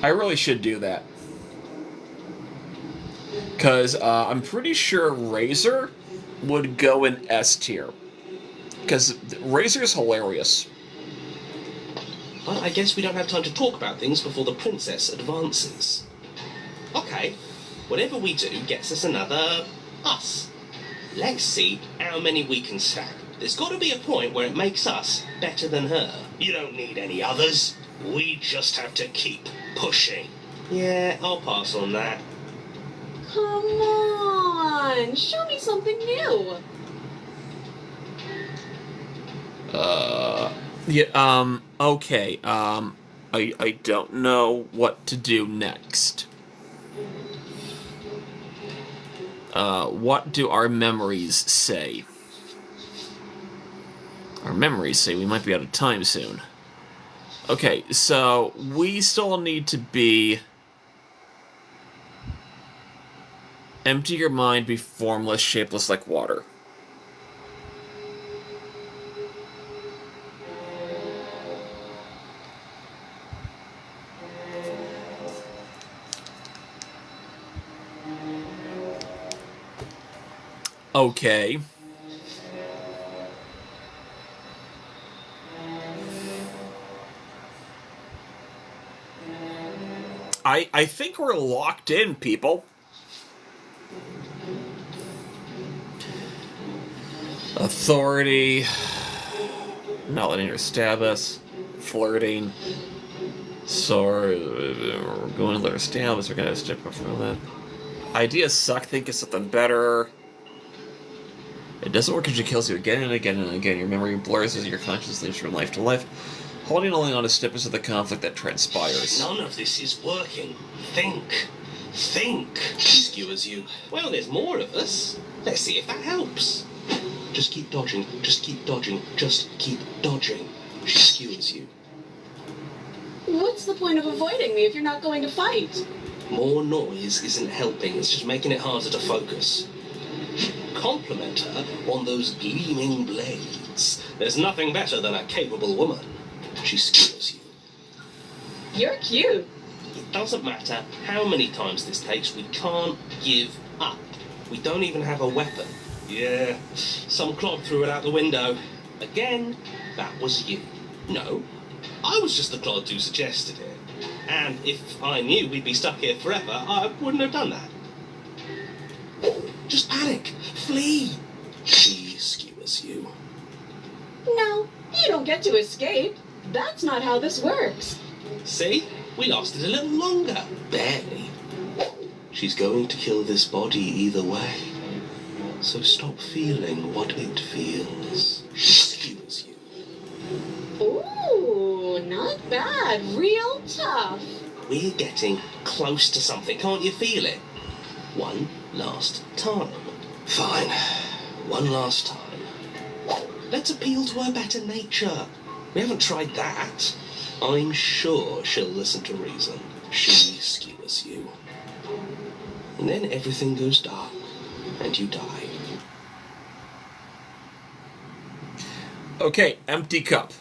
I really should do that. Because I'm pretty sure Razor would go in S tier. Because Razor's hilarious. But I guess we don't have time to talk about things before the princess advances. Okay, whatever we do gets us another us. Let's see how many we can stack. There's got to be a point where it makes us better than her. You don't need any others. We just have to keep pushing. Yeah, I'll pass on that. Come on, show me something new. Yeah, okay, I don't know what to do next. What do our memories say? Our memories say we might be out of time soon. Okay, so we still need to be... Empty your mind, be formless, shapeless like water. Okay. I think we're locked in, people. Authority. Not letting her stab us. Flirting. Sorry. We're going to let her stab us. We're going to stick up for that. Ideas suck. Think of something better. It doesn't work because she kills you again and again and again. Your memory blurs as your conscience leaves from life to life. Holding only on to snippets of the conflict that transpires. None of this is working. Think. Think. She skewers you. Well, there's more of us. Let's see if that helps. Just keep dodging. Just keep dodging. Just keep dodging. She skewers you. What's the point of avoiding me if you're not going to fight? More noise isn't helping. It's just making it harder to focus. Compliment her on those gleaming blades. There's nothing better than a capable woman. She skewers you. You're cute. It doesn't matter how many times this takes, we can't give up. We don't even have a weapon. Yeah, some clod threw it out the window. Again, that was you. No, I was just the clod who suggested it. And if I knew we'd be stuck here forever, I wouldn't have done that. Just panic. Flee. She skewers you. No, you don't get to escape. That's not how this works. See? We lasted a little longer. Barely. She's going to kill this body either way. So stop feeling what it feels. She skewers you. Ooh, not bad. Real tough. We're getting close to something. Can't you feel it? One last time. Fine. One last time. Let's appeal to her better nature. We haven't tried that. I'm sure she'll listen to reason. She skewers you. And then everything goes dark, and you die. Okay, empty cup.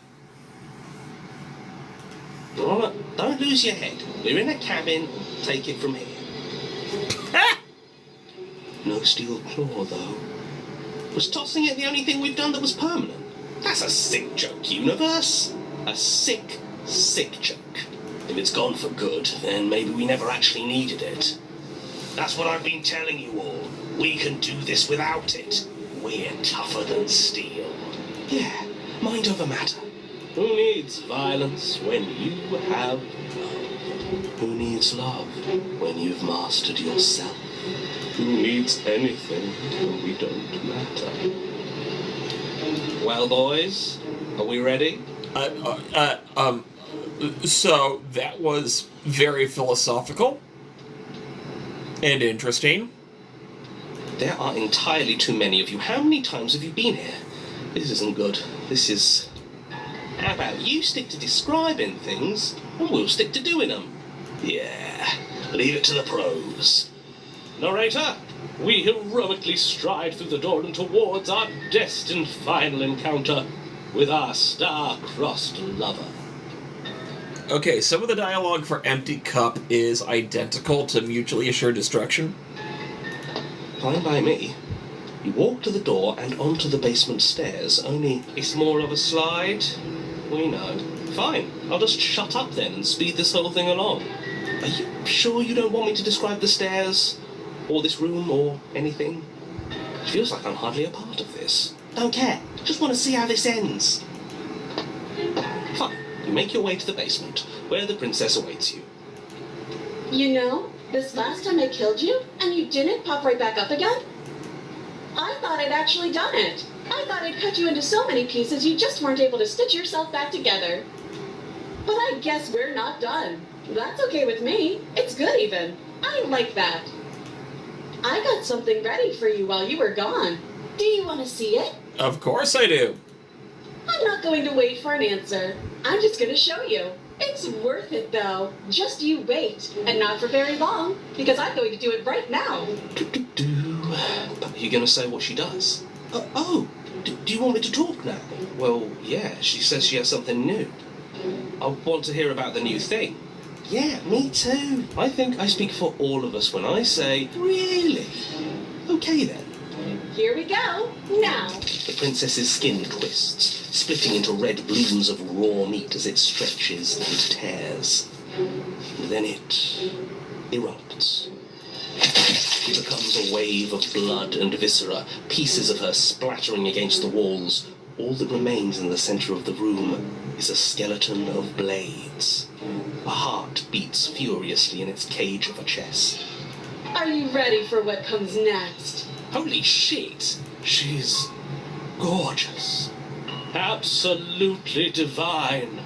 Alright, don't lose your head. We're in a cabin. Take it from here. No steel claw, though. Was tossing it the only thing we've done that was permanent? That's a sick joke, Universe. A sick, sick joke. If it's gone for good, then maybe we never actually needed it. That's what I've been telling you all. We can do this without it. We're tougher than steel. Yeah, mind over matter. Who needs violence when you have love? Who needs love when you've mastered yourself? Who needs anything when we don't matter? Well, boys, are we ready? So that was very philosophical and interesting. There are entirely too many of you. How many times have you been here? This isn't good. This is... How about you stick to describing things, and we'll stick to doing them? Yeah, leave it to the pros. Narrator, we heroically stride through the door and towards our destined final encounter with our star-crossed lover. Okay, some of the dialogue for Empty Cup is identical to Mutually Assured Destruction. Fine by me. You walk to the door and onto the basement stairs, only it's more of a slide. We know. Fine, I'll just shut up then and speed this whole thing along. Are you sure you don't want me to describe the stairs? Or this room, or anything? It feels like I'm hardly a part of this. Don't care. Just want to see how this ends. Fine. You make your way to the basement, where the princess awaits you. You know, this last time I killed you, and you didn't pop right back up again? I thought I'd actually done it. I thought I'd cut you into so many pieces you just weren't able to stitch yourself back together. But I guess we're not done. That's okay with me. It's good even. I like that. I got something ready for you while you were gone. Do you want to see it? Of course I do. I'm not going to wait for an answer. I'm just going to show you. It's worth it, though. Just you wait, and not for very long, because I'm going to do it right now. But are you going to say what she does? Do you want me to talk now? Well, yeah, she says she has something new. I want to hear about the new thing. Yeah, me too. I think I speak for all of us when I say, really? Okay then. Here we go. Now. The princess's skin twists, splitting into red blooms of raw meat as it stretches and tears. And then it erupts. It becomes a wave of blood and viscera, pieces of her splattering against the walls. All that remains in the center of the room is a skeleton of blades. A heart beats furiously in its cage of a chest. Are you ready for what comes next? Holy shit! She's gorgeous. Absolutely divine.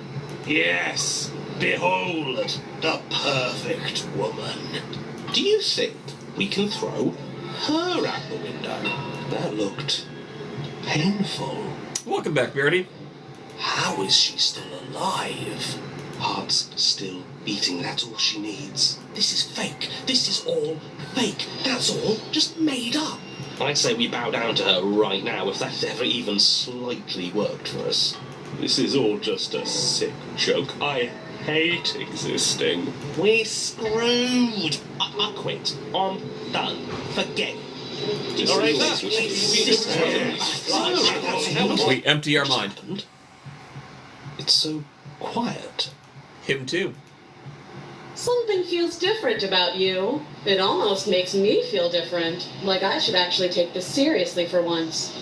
Yes, behold the perfect woman. Do you think we can throw her out the window? That looked painful. Welcome back, Beardy. How is she still alive? Heart's still beating, that's all she needs. This is fake. This is all fake. That's all just made up. I say we bow down to her right now if that ever even slightly worked for us. This is all just a sick joke. I hate existing. We're screwed. I quit. I'm done. Forget. We empty our mind. It's so quiet. Him too. Something feels different about you. It almost makes me feel different. Like I should actually take this seriously for once.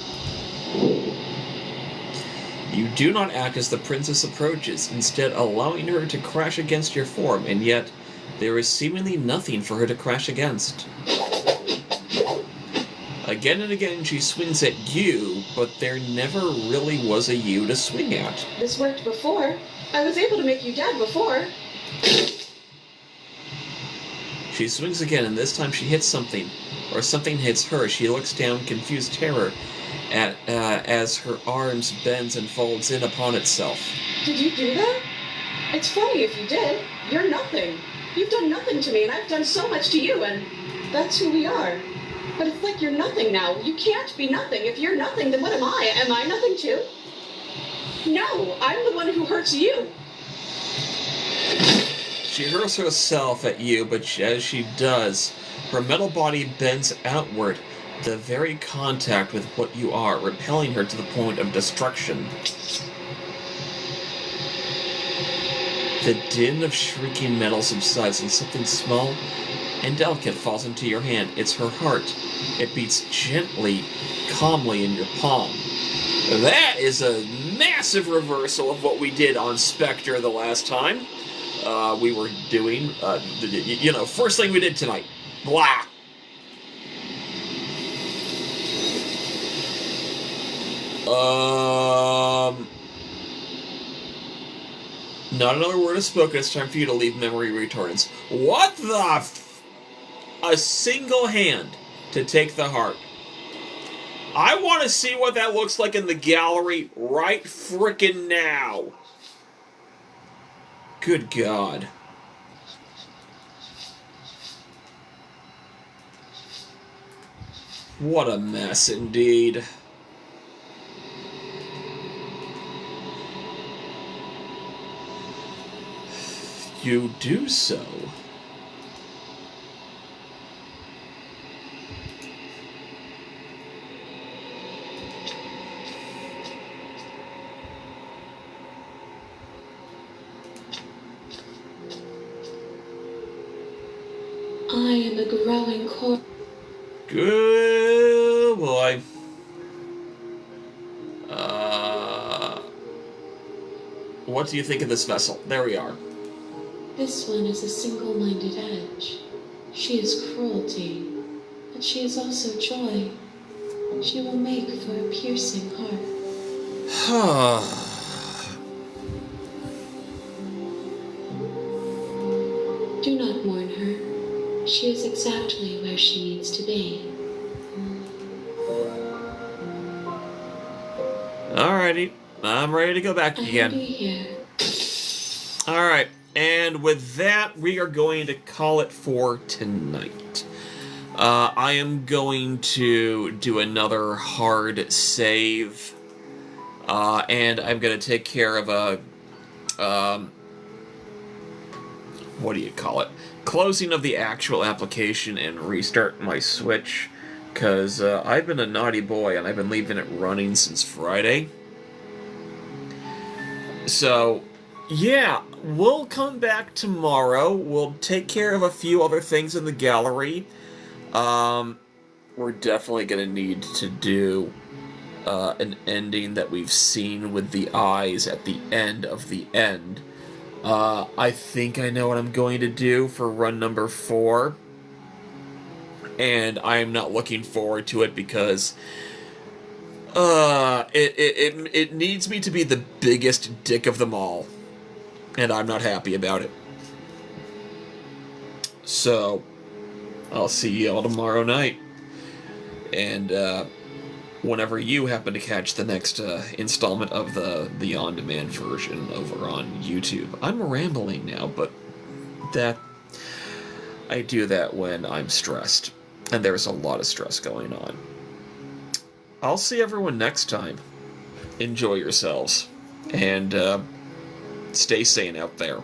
You do not act as the princess approaches, instead allowing her to crash against your form, and yet there is seemingly nothing for her to crash against. Again and again she swings at you, but there never really was a you to swing at. This worked before. I was able to make you dead before. She swings again, and this time she hits something, or something hits her. She looks down, confused terror, as her arms bends and folds in upon itself. Did you do that? It's funny if you did. You're nothing. You've done nothing to me, and I've done so much to you, and that's who we are. But it's like you're nothing now. You can't be nothing. If you're nothing, then what am I? Am I nothing too? No, I'm the one who hurts you. She hurls herself at you, but as she does, Her metal body bends outward, the very contact with what you are, repelling her to the point of destruction. The din of shrieking metal subsides and something small and delicate falls into your hand. It's her heart. It beats gently, calmly in your palm. That is a massive reversal of what we did on Spectre the last time. We were doing, first thing we did tonight. Blah. Not another word is spoken. It's time for you to leave memory retardants. What the A single hand to take the heart. I want to see what that looks like in the gallery right frickin' now. Good God. What a mess indeed. You do so. I am a growing core. Good boy. What do you think of this vessel? There we are. This one is a single-minded edge. She is cruelty, but she is also joy. She will make for a piercing heart. Do not mourn her. She is exactly where she needs to be. Alrighty. I'm ready to go back I again. will be here. Alright. And with that, we are going to call it for tonight. I am going to do another hard save. And I'm going to take care of a... what do you call it? Closing of the actual application and restart my Switch. Because I've been a naughty boy and I've been leaving it running since Friday. So... yeah, we'll come back tomorrow. We'll take care of a few other things in the gallery. We're definitely going to need to do an ending that we've seen with the eyes at the end of the end. I think I know what I'm going to do for run number 4. And I am not looking forward to it because... it needs me to be the biggest dick of them all. And I'm not happy about it. So, I'll see you all tomorrow night. And, whenever you happen to catch the next installment of the on-demand version over on YouTube. I'm rambling now, but I do that when I'm stressed. And there's a lot of stress going on. I'll see everyone next time. Enjoy yourselves. And, stay sane out there.